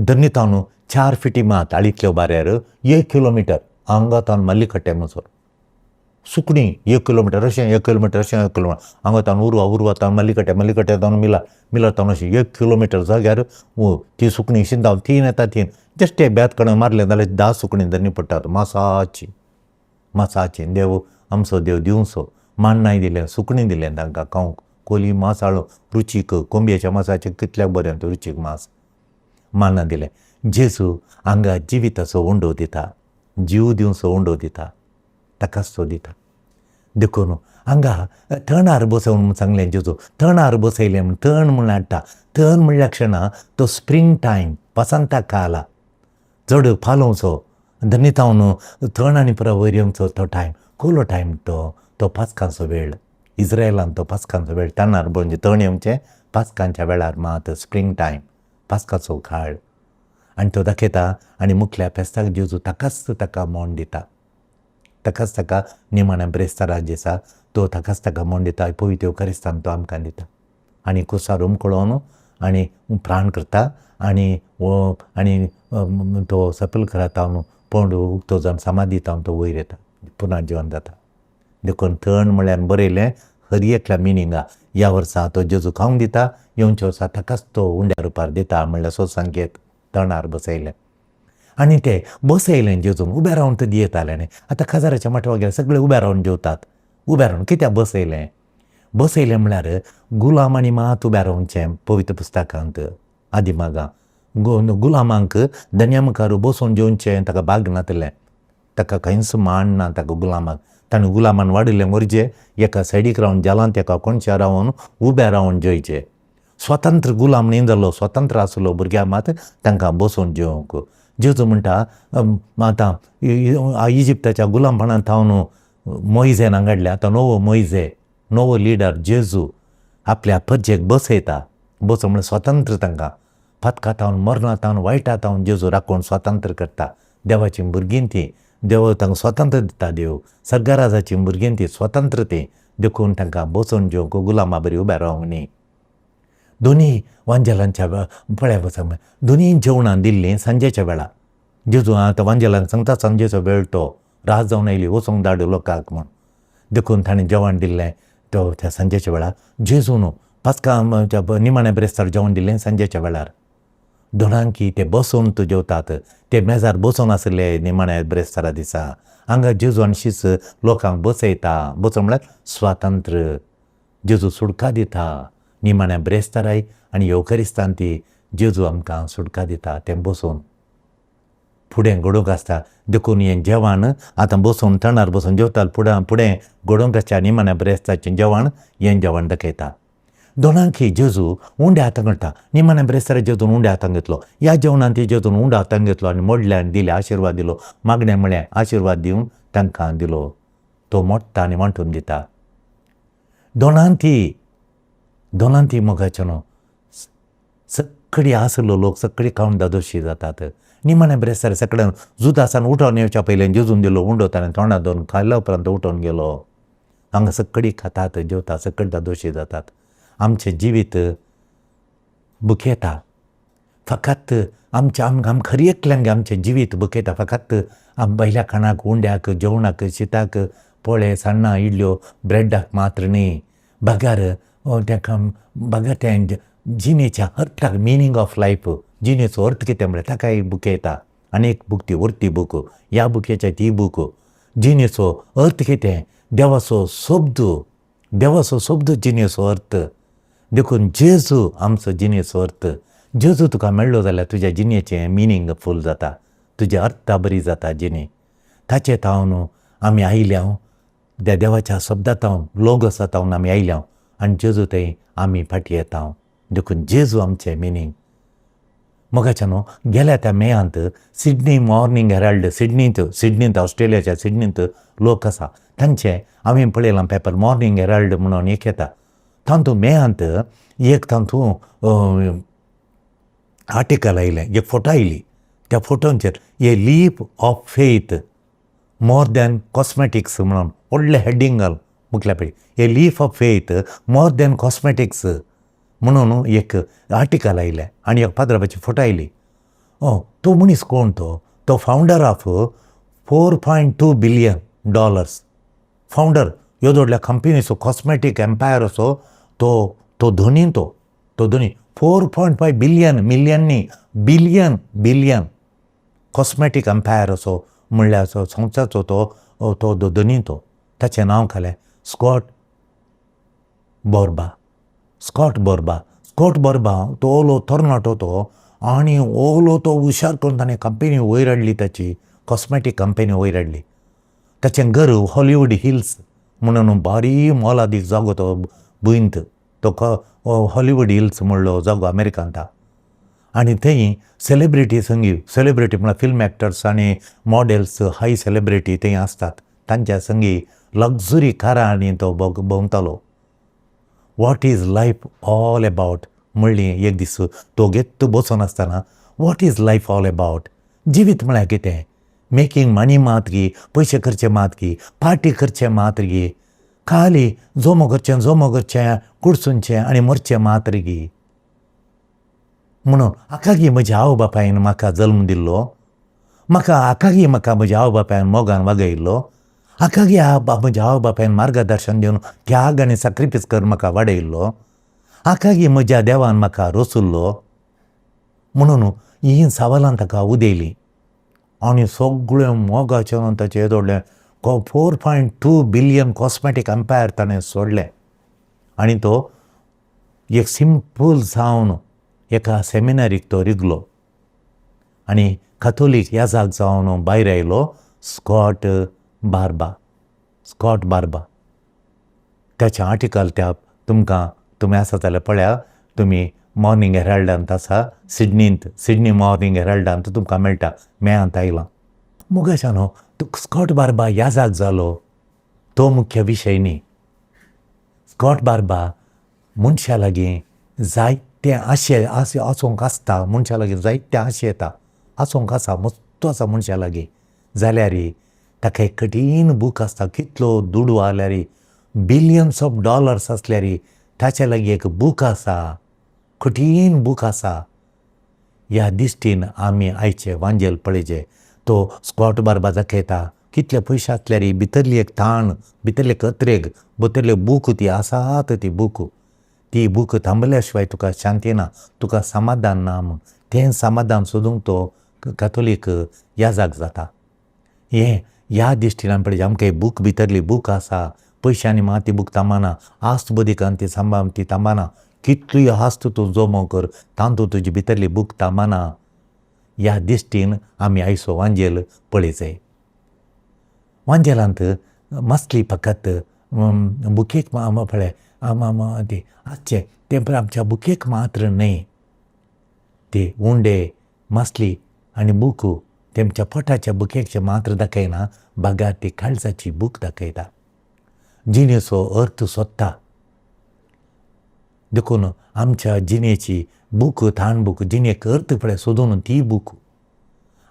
दन्नितावन 4 फिटी मात आळींतल्यो बाऱ्यार 1 किलोमिटर हांगातावन मल्लिकट्टे म्हणसर सुकणीं 1 किलोमिटर अशें 1 किलोमिटर अशें 1 किलोमिटर हांगातावन उरवातावन मल्लिकट्ट्यातावन मिलातावन अशें 1 किलोमिटर जाग्यार ती सुकणीं शिंदावन तीन येता तीन जस्ट ते बेत कडेन मारलें जाल्यार 10 सुकणीं धरणी पडटात. मासाची देव आमचो देव दिवचो. मांडनाय दिलें, सुकणीं दिलें तांकां खावंक. कोली मांसाळो रुचीक कोंबयेच्या मांसाचें कितल्याक बरें रुचीक मांस. मांडना दिलें. जेजू हांगा जिविताचो उंडो दिता, जीव दिवचो उंडो दिता, ताकाच तो दिता. देखून हांगा थंडार बसोवन म्हूण सांगलें जेजू. थंडार बसयलें म्हूण थंड म्हूण हाडटा. थंड म्हणल्या क्षणा तो स्प्रींग टायम वसंता काल चड फालोवचो धन्यतावन थंड आनी परत वयर येवचो तो टायम कोलो टायम तो पास्कांचो वेळ. इज्रायलान तो पास्कांचो वेळ तांणार म्हणजे थंड येवचें पास्कांच्या वेळार मात स्प्रींग टायम पास्काचो काळ. आनी तो दाखयता आनी मुखल्या फेस्ताक जेजू ताका मोड दिता. ताकाच ताका निमाण्या ब्रेस्तारा दिसा तो ताकाच ताका मोड दिता. पवित्र युकारिस्तान तो आमकां दिता आनी कुसार उमकळोवन आनी प्राण करता आनी तो सपल करातावन पंड उक्तो जावन समाधी तावन तो वयर येता, पुनर्जीवन जाता. देखून थंड म्हळ्यार बरयलें हरी एकल्या मिनिंगा. ह्या वर्सा तो जेजू खावंक दिता, येवच्या वर्सा ताकाच तो उंड्या रुपार दिता म्हणल्यार सो संकेत थंडार बसयलें. आनी ते बसयलें जेजून उबें रावन तो दियेताले न्ही. आतां काजाराच्या माटवाक गेल्यार सगळे उबें रावन जेवतात. उबें रावन कित्याक बसयलें म्हळ्यार गुलामांनी मात उबें रावचें. पवित्र पुस्तकांत आदिमागां गुलामांक धन्या मुखार बसून जेवचें ताका भाग नातलें. ताका खंयच मान ना ताका गुलामाक. ताणें गुलामान वाडिल्लें वरचें एका सायडीक रावन जेलांत एका कोणशा रावन उबें रावन जेवचें. स्वतंत्र गुलाम न्ही जालो, स्वतंत्र आसलो भुरग्यां मात तांकां बसून जेवंक. जेजू म्हणटा आतां इजिप्ताच्या गुलामपणांत थावन मोयजेन हांगाडलें. आतां नवो लिडर जेजू आपल्या फर्जेक बसयता. बसो म्हळ्यार स्वतंत्र तांकां फातकातावन मरणातावन वायटातावन जेजू राखून स्वतंत्र करता. देवाचीं भुरगीं तीं देव तांकां स्वतंत्र दिता. देव सर्गराजाचीं भुरगीं तीं स्वतंत्र तीं देखून तांकां बसून जेवंक गुलामा बरी उबें रावंक न्ही. दोनी वांजेलांच्या पळय बसप दोनी जेवणां दिल्लीं सांजेच्या वेळा. जेजू आतां वांजेलांक सांगता सांजेचो वेळ तो रात जावन आयली वचोंक धाड लोकांक म्हूण. देखून ताणें जेवण दिल्लें तो त्या सांजेच्या वेळार. जेजून पास्का निमाण्या ब्रेस्तार जेवण दिल्लें सांजेच्या वेळार. दोनांकी ते बसून तो जेवतात. ते मेजार बसून आसले निमाण्या ब्रेस्तारा दिसा. हांगा जेजू आनीशीच लोकांक बसयता. बसून म्हळ्यार स्वातंत्र्य. जेजू सुडका दिता. निमाण्या ब्रेस्ताराय आनी येवकारिस्तान ती जेजू आमकां सुडका दिता. तें बसून फुडें घडोवंक आसता. देखून हें जेवण आतां बसून थंडार बसून जेवतात. फुडें घडोवंक आसता निमाण्या ब्रेस्ताचें जेवण हें जेवण दाखयता. दोनांकी जेजू उंडे हातांक घालता निमाणे ब्रेस्तारा जेजून उंडे हातांक घेतलो ह्या जेवणान ती जेजून उंडे हातांक घेतलो आनी मोडले आनी दिले आशिर्वाद दिलो मागणें म्हळें आशिर्वाद दिवन तांकां दिलो तो मोडटा आनी वांटून दिता दोनांती मोगाचे न्हू सगळी आसलो लोक सगळी खावन दादोशी जातात निमाणे ब्रेस्तार सगळ्यान जुदासान उठोन येवच्या पयलें जेजून दिलो उंडो ताणें तोंडां दवरून खाल्ल्या उपरांत उठोन गेलो हांगा सगळी खातात जेवता सगळी दादोशी जातात आमचें जिवीत बुकेता फकत आमकां खरी एकल्यांक आमचें जिवीत बुकेता फकत बैल्या खाणाक उंड्याक जेवणाक शिताक पोळे सान्नां इडल्यो ब्रेडाक मात्र न्ही बगार ताका बगार तें जिणेच्या अर्थाक मिनींग ऑफ लायफ जिणेचो अर्थ कितें म्हळ्यार ताकाय बुकेता आनी एक बूक ती उरती बूक ह्या बुकेच्या ती बूक जिणेचो अर्थ कितें देवाचो शब्द जिणेचो अर्थ देखून जेजू आमचो जिणेचो अर्थ जेजू तुका मेळ्ळो जाल्यार तुज्या जिणेचें मिनींग फूल जाता तुजें अर्था बरी जाता जिणे ताचे तावन आमी आयल्या त्या देवाच्या शब्दांत लोगस जातावन आमी आयल्या आनी जेजू थंय आमी फाटीं येता देखून जेजू आमचें मिनींग मोगाच्या न्हू गेल्या त्या मेयांत सिडनी मॉर्निंग हेराल्ड सिडनींत ऑस्ट्रेलियाच्या सिडनींत लोक आसा तांचे हांवें पळयलां पेपर मॉर्निंग हेराल्ड म्हणून एक येता तातूंत मेयांत एक तातूंत आर्टिकल आयलें एक फोटो आयली त्या फोटोंचेर a leap of faith more than cosmetics म्हणून व्हडलें हेडिंग घाल मुखल्या पळय a leaf of faith more than cosmetics म्हणून एक आर्टिकल आयलें आनी एक पाद्राबाची फोटो आयली तो मनीस कोण तो फावंडर ऑफ $4.2 billion फावंडर ह्यो व्हडल्या कंपनीचो कॉस्मॅटीक एम्पायर असो तो धनी तो धनी 4.5 billion मिलियन बिलियन कॉस्मॅटीक एम्पायर असो म्हणल्यार संवसाराचो तो धनी ताचें नांव खालें स्कॉट बोर्बा तो ओलो तरणाटो तो आनी ओलो तो हुशार करून ताणें कंपनी वयर हाडली ताची कॉस्मॅटीक कंपनी वयर हाडली ताचें घर हॉलिवूड हिल्स म्हणून बारी मोलादीक जागो तो भुंयंत तो हॉलिवूड हिल्स म्हणलो जागो अमेरिकांत आनी थंय सेलिब्रिटी म्हळ्यार फिल्म एक्टर्स आनी मॉडेल्स हाय सेलिब्रिटी थंय आसतात तांच्या संगी लग्झरी कारां आनी तो भोंवतालो what is life all about म्हणली एक दीस तो घेत बसून आसतना what is life all about जिवीत म्हळ्यार कितें मेकींग मनी मात गी पयशे करचे मात गी पार्टी करचे मात गी खाली जोमो करचें कुडसूनचें आनी मरचें मात्र गी म्हणून आकागी म्हज्या आवय बापायन म्हाका जल्म दिल्लो म्हाका म्हज्या आवय बापायन मोगान वागयल्लो आकागी म्हज्या आवय बापायन मार्गदर्शन दिवन त्याग आनी सॅक्रिफायस कर म्हाका वाडयल्लो आकागी म्हज्या देवान म्हाका रोसुल्लो म्हणून हीं सवालां ताका उदेली आनी सगळें मोगाचें ताचें येदोडलें 4.2 billion कॉस्मॅटीक एम्पायर ताणें सोडलें आनी तो एक सिंपल जावन एका सेमिनारीक तो रिगलो आनी कॅथोलीक ह्या जाग जावन भायर आयलो स्कॉट बार्बा त्याचें आर्टिकल तुमी आसा जाल्यार पळया तुमी मॉर्निंग हेराल्डांत आसा सिडनी मॉर्निंग हेराल्डांत तुमकां मेळटा मेळांत आयलां मुगाच्या न्हू स्कॉट बार्बा ह्या जाग जालो तो मुख्य विशय न्ही स्कॉट बार्बा मनशा लागीं जायते आशे आसूंक आसता मनशा लागीं जायते आशे येता आसूंक आसा मस्त आसा मनशा लागीं जाल्यार ताका एक कठीण बूक आसता कितलो दुडू आल्यार $billions आसल्यार ताच्या लागीं एक बूक आसा कठीण बूक आसा ह्या दिश्टीन आमी आयचे वांजेल पळयचे तो स्कॉट बार्बा दाखयता कितले पयशे आसल्यार भितरली एक ताण भितरले कत्रेक भितरले बूक ती आसात ती बूक थांबल्या शिवाय तुका शांती ना तुका समाधान ना तें समाधान सोदूंक तो कॅथोलीक ह्या जाग जाता ह्या दिश्टीन आमी पळयचे आमकां बूक भितरली बूक आसा पयशांनी मा ती बूक थांबना आस्त बदीकान ती थांबना कितली आस्त तूं जमो कर तातूंत तुजी भितरली बूक थांबना ह्या दिश्टीन आमी आयचो वांजेल पळयचें वांजेलांत मसली फकत बुकेक पळय ते आजचे ते पण आमच्या बुकेक मात्र न्ही ते उंडे मासली आनी बुकू तेमच्या पोटाच्या बुकेकचे मात्र दाखयना बागा ती काळजाची बूक दाखयता जिणेचो अर्थ सोदता देखून आमच्या जिणेची बूक थाणबूक जिणेक अर्थ पळय सोदून ती बूक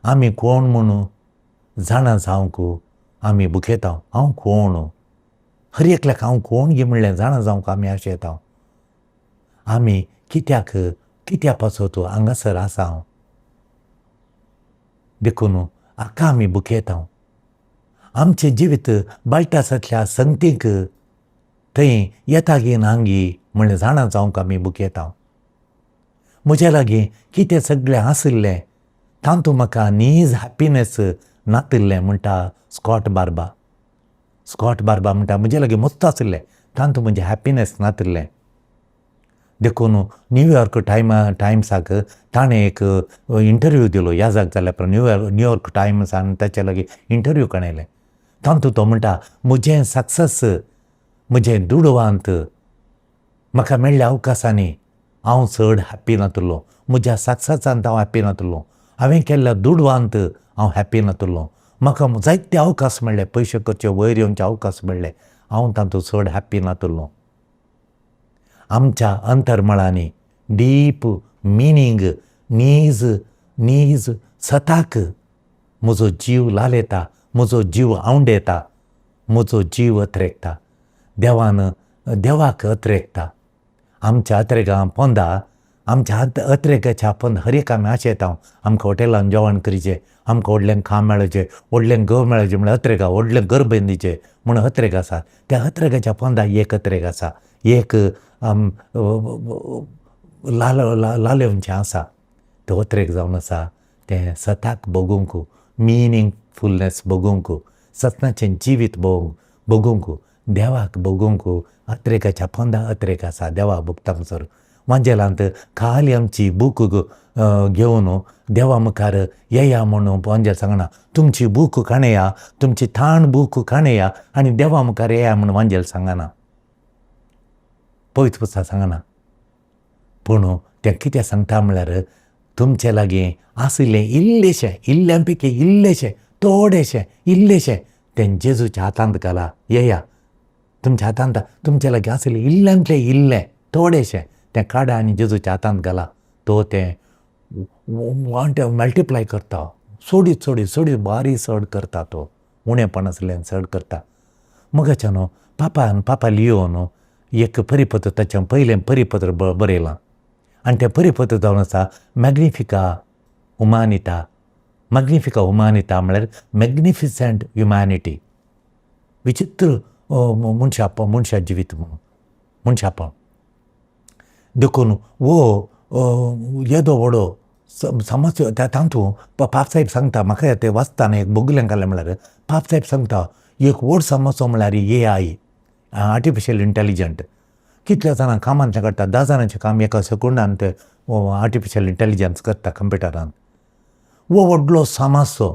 आमी कोण म्हणून जाणा जावंक आमी बुकेता हांव कोण हर एकल्याक हांव कोण गे म्हणलें जाणा जावंक आमी अशें येता आमी कित्या पासो तूं हांगासर आसा देखून हाका आमी बुकेता आमचें जिवीत बायटासांतल्या संगतीक थंय येता गे नांगी म्हणलें जाणा जावंक आमी बुकेता म्हज्या लागीं कितें सगळें आसलें तातूंत म्हाका नीज हॅपिनस नातिल्लें म्हणटा स्कॉट बार्बा म्हणटा म्हजे लागीं मस्त आसलें तातूंत म्हजें हॅपिनस नातिल्लें देखून न्यूयॉर्क टायम्साक ताणें एक इंटरव्यू दिलो याजाक जाल्यार पण न्यूयॉर्क टायम्सान ताचे लागीं इंटरव्यू काणयलें तातूंत तो म्हणटा म्हजें सक्सेस म्हजें दुडवांत म्हाका मेळ्ळ्या अवकाशांनी हांव चड हॅप्पी नातुल्लो म्हज्या सक्सेसांत हांव हॅप्पी नातुल्लो हांवें केल्ल्या दुडवांत हांव हॅप्पी नातुल्लो म्हाका जायते अवकाश मेळ्ळे पयशे करचे वयर येवचे अवकाश मेळ्ळे हांव तातूंत चड हॅप्पी नातुल्लो आमच्या अंतर्मळांनी डीप मिनींग नीज सताक म्हजो जीव लालयता म्हजो जीव आवंडेता म्हजो जीव अत्रेकता देवाक अत्रेकता आमच्या अत्रेका पोंदा आमच्या अत्रेकाच्या पोंद हर एक आमी अशें येता आमकां हॉटेलान जेवण करीचें आमकां व्हडलें खाम मेळचें व्हडलें गव मेळचें म्हणल्यार अत्रेका व्हडलें घर बांदिचें म्हणून अत्रेक आसा त्या अत्रेकाच्या पोंदा एक अत्रेक आसा एक लालवचें आसा तो अत्रेक जावन आसा तें सताक बगूंक मिनींगफुलनेस बगूंक सतनाचें जिवीत बगूंक देवाक बगूंक अत्रेकाच्या पोंदा अत्रेक आसा देवा भुगता म्हणसर वांजेलांत खाली आमची बूक घेवन देवा मुखार येया म्हणून वांजेल सांगना तुमची बूक काणया तुमची थाण बूक काणया आनी देवा मुखार येया म्हणून वांजेल सांगना पवित्र पुस्तकांत सांगना पूण तें कितें सांगता म्हणल्यार तुमचे लागीं आसलें इल्ल्यां पैकी इल्लेशें थोडेशें तें जेजूच्या हातांत घाला येया तुमच्या हातांत तुमचे लागीं आसलें इल्ल्यांतलें इल्लें थोडेशें तें काडा आनी जेजूच्या हातांत घाला तो तें मल्टिप्लाय करता सोडीत बारीक चड करता तो उणेपण आसलें चड करता मगाच्यान पापा लियोन एक परिपत्र ताचें पयलें परिपत्र बरयलां आनी तें परिपत्र जावन आसा मॅग्निफिका हुमानिटा म्हळ्यार मॅग्निफिसंट ह्युमॅनिटी विचित्र मनशा जिवीत मनशापण देखून येदो व्हडो समस्या तातूंत पापसाहेब सांगता म्हाका तें वाचताना एक बोगलें घालें म्हळ्यार पापसाहेब सांगता एक व्हड समस्या म्हळ्यार AI आर्टिफिशियल इंटेलिजंट कितल्या जाणां कामांतलें करता 10 जाणांचें काम एका सेकंडान ते आर्टिफिशियल इंटेलिजन्स करता कंप्युटरान व्हडलो समस्या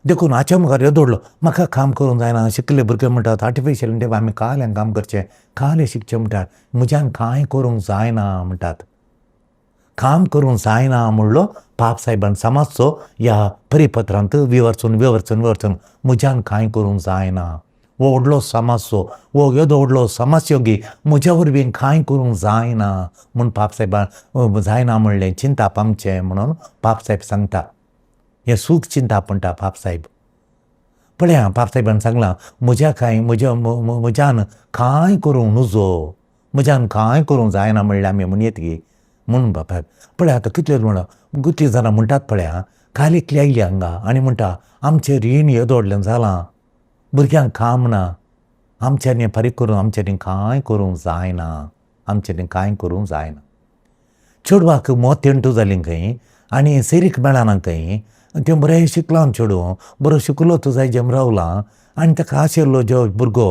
देखून हाच्या मुखार येदो व्हडलो म्हाका काम करूंक जायना शिकले भुरगे म्हणटात आर्टिफिशियल इंटेलिजन्स आमी काल्यान काम करचें काले शिकचें म्हणटात म्हज्यान कांय करूंक जायना म्हणटात काम करूंक जायना म्हणलो पाप साहेबान समजचो ह्या परिपत्रांत विवरचून म्हज्यान कांय करूंक जायना व्हडलो समस्यो येदो व्हडलो समस्यो गी म्हज्या वरवीं कांय करूंक जायना म्हूण पाप साहेबान जायना म्हणलें चिंता पामचें म्हणून पाप साहेब सांगता हें सूख चिंता म्हणटा पाप साहेब पळया पाप साहेबान सांगलां म्हज्यान कांय करूंक नजो म्हज्यान कांय करूंक जायना म्हणलें आमी म्हणयत गे म्हणून बापायब पळय आतां कितले म्हणा गुती जाणां म्हणटात पळया कालीक आयली हांगा आनी म्हणटा आमचें रीण येदो व्हडलें जालां भुरग्यांक काम ना आमच्यांनी फारीक करून आमच्यांनी कांय करूंक जायना चेडवाक मोतेंटू जालीं खंय आनी सेरीक मेळना खंय तें बरें शिकलां चेडूं बरो शिकलो तूं जाय जेम रावलां आनी ताका आशिल्लो जो भुरगो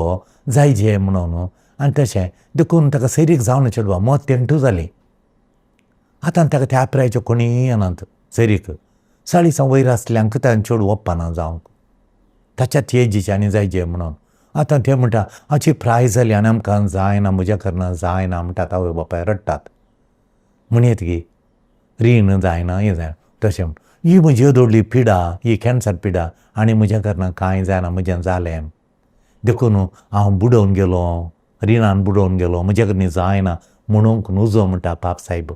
जायजे म्हणून आनी तशें देखून ताका सेरीक जावना चेडवा मोतेंटू जाली आतां ताका त्या पिरायेचे कोणीय येनात सेरीक 40 वयर आसल्यांक तांचें चेडूं ओप्पाना जावंक ताच्या एजीचे आनी जायजे म्हणून आतां ते म्हणटा हाची फ्राय जाली आनी आमकां जायना, म्हज्या कारणान जायना म्हणटात, आवय बापाय रडटात. म्हण येतकी रीण जायना, हें जायना तशें म्हण. ही म्हजी येदोडली पिडा, ही कॅन्सर पिडा, आनी म्हज्या कारणान कांय जायना, म्हजें जालें. देखून हांव बुडोवन गेलो, रिणान बुडोवन गेलो, म्हजे कडल्यान जायना म्हणूंक नजो म्हणटा पाप सायब.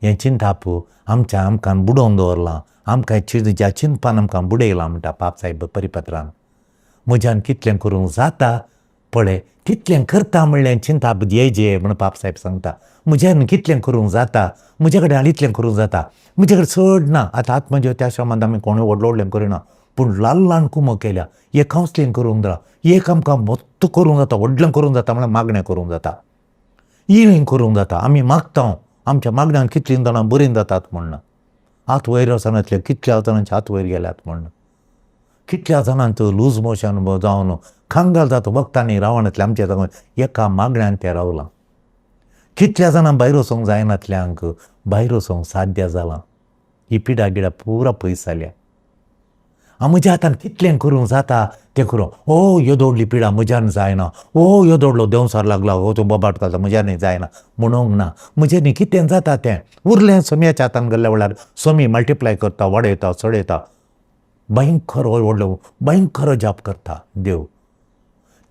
हें चिंताप आमकां बुडोवन दवरलां, आमकां ज्या चिंतपान आमकां बुडयलां म्हणटा पाप सायब परिपत्रान. म्हज्यान कितलें करूंक जाता पळय, कितलें करता म्हणलें चिंताप येजे म्हण पाप सायब सांगता. म्हज्यान कितलें करूंक जाता, म्हजे कडेन आनी इतलें करूंक जाता, म्हजे कडेन चड ना. आतां आत्मज्योती आश्रमांत आमी कोणूय व्हडलें व्हडलें करिना, पूण ल्हान ल्हान कुमो केल्या. एक कावन्सिलींग करूंक जाता, एक आमकां मोट्ट करूंक जाता, व्हडलें करूंक जाता म्हळ्यार मागणें करूंक जाता, इलींग करूंक जाता. आमी मागता, आमच्या मागण्यांक कितलीं जाणां बरीं जातात म्हणना. हात वयर वचनातले कितल्या जाणांचे हात वयर गेल्यात म्हणना. कितल्या जाणांचो लूज मोशन जावन खांगाल जाता वखदांनी रावणांतले आमच्या जागोन एका मागण्यान तें रावलां. कितल्या जाणां भायर वचोंक जायनातल्यांक भायर वचोंक साध्य जालां. ही पिडा गिडा पुरा पयस जाल्या. म्हज्या हातान कितलें करूंक जाता तें करूं. ओ येदोडली पिडा म्हज्यान जायना, ओ येदोडलो देंवसार लागला, हो तो बोबाट घालता, म्हज्यान जायना म्हणूंक ना. म्हजें कितें जाता तें उरलें सोम्याच्या हातान गेल्ल्या वेळार सोमी मल्टिप्लाय करता, वाडयता, चडयता. भयंकर जाप करता देव.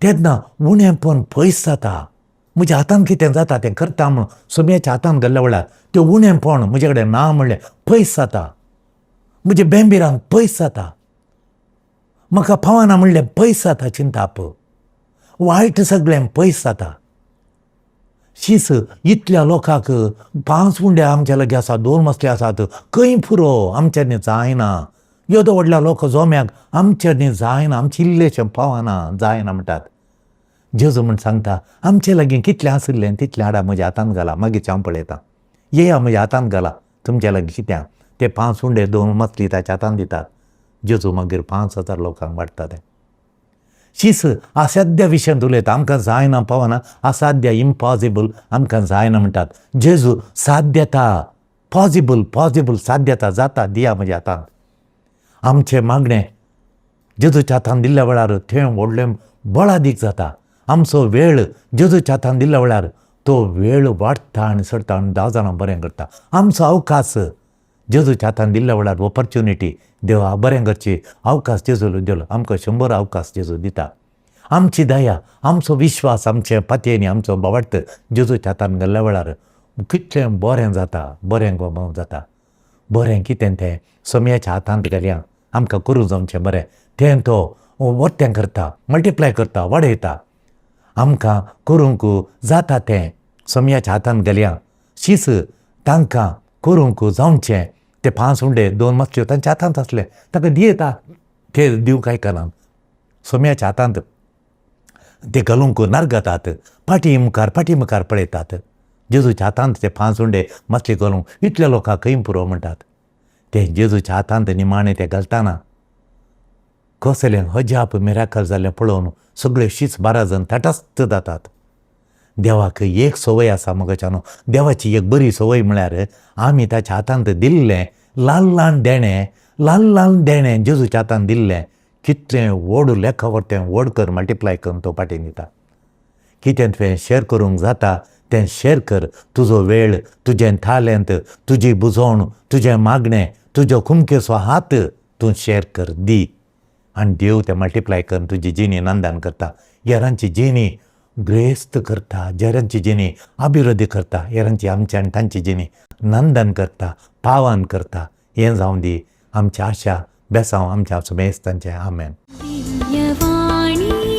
तेन्ना उणेंपण पयस जाता. म्हज्या हातान कितें जाता तें करता म्हूण सोम्याच्या हातान गेल्ल्या वेळार तें उणेंपण म्हजे कडेन ना म्हणलें पयस जाता. म्हजे बेंबिरान पयस जाता. म्हाका फावना म्हणलें पयस जाता चिंताप. वायट सगळें पयस जाता. शीस इतल्या लोकांक 5 उंडे आमचे लागीं आसा, 2 मसले आसात, खंय पुरो आमच्यांनी जायना. येदो व्हडल्या लोक जोम्याक आमच्यांनी जायना, आमचें इल्लेशें पावना, जायना म्हणटात. जेजू म्हण सांगता आमचे लागीं कितलें आशिल्लें तितलें हाडा म्हज्या हातान घाला, मागीर हांव पळयतां. येया म्हज्या हातान घाला, तुमच्या लागीं कित्याक. ते 5 उंडे 2 मसली ताच्या हातान दितात. जेजू मागीर 5,000 लोकांक वाडटा तें. शीस असाध्य विशयांत उलयता, आमकां जायना पावना, असाध्य इम्पॉसिबल आमकां जायना म्हणटात. जेजू साध्यता, पॉसिबल साध्यता जाता, दिया म्हज्या हातान. आमचें मागणें जेजूच्या हातान दिल्ल्या वेळार थंय व्हडलें बळादीक जाता. आमचो वेळ जेजूच्या हातान दिल्ल्या वेळार तो वेळ वाडटा आनी सरता आनी 10 जाणां बरें करता. आमचो अवकाश जेजूच्या हातान दिल्ल्या वेळार ऑपॉर्च्युनिटी देव बरें करची अवकाश जेजू दिलो. आमकां 100 अवकाश जेजू दिता. आमची दया, आमचो विश्वास, आमचे पातयेनी आमचो बावट जेजूच्या हातान गेल्ल्या वेळार कितलें बरें जाता, बरें जाता. बरें कितें तें सोम्याच्या हातांत गेल्या आमकां करूं जावचें बरें तें तो वर्तें करता, मल्टिप्लाय करता, वाडयता. आमकां करूंक जाता तें सोम्याच्या हातान गेल्या शीस तांकां करूंक जावचें. ते 5 उंडे 2 मसल्यो तांच्या हातांत आसले, ताका दियेता, ते दिवंक आयकनात. सोम्याच्या हातांत ते घालूंक नारगतात, फाटी मुखार पळयतात. जेजूच्या हातांत ते 5 उंडे मसले घालूंक इतल्या लोकांक खंय पुरो म्हणटात. ते जेजूच्या हातांत निमाणें ते घालतना कसलें अजाप मिराकल जाल्लें पळोवन सगळे शीस 12 जाण तटस्थ जातात. देवाक एक संवय आसा मोगाच्यानो. देवाची एक बरी संवय म्हळ्यार आमी ताच्या हातांत दिल्लें ल्हान देणें जेजूच्या हातान दिल्लें कितलें व्हड लेखा व्हरतें व्हड कर, मल्टिप्लाय करून तो पाटीन दिता. कितें तुवें शेअर करूंक जाता तें शेअर कर. तुजो वेळ, तुजें टॅलंट, तुजी बुजवण, तुजें मागणें, तुजो कुमकेचो हात तूं शेअर कर, दी. आनी देव तें मल्टिप्लाय करून तुजी जिणी नंदान करता. हेरांची जिणी ग्रेस्त करता, जेरांची जिणी अभिवृद्धी करता, हेरांची आमच्या आनी तांची जिणी नंदन करता, पावन करता. हें जावं दी आमची आशा बेसांव आमच्या मेस्तांचें. आमेन. दिव्यवाणी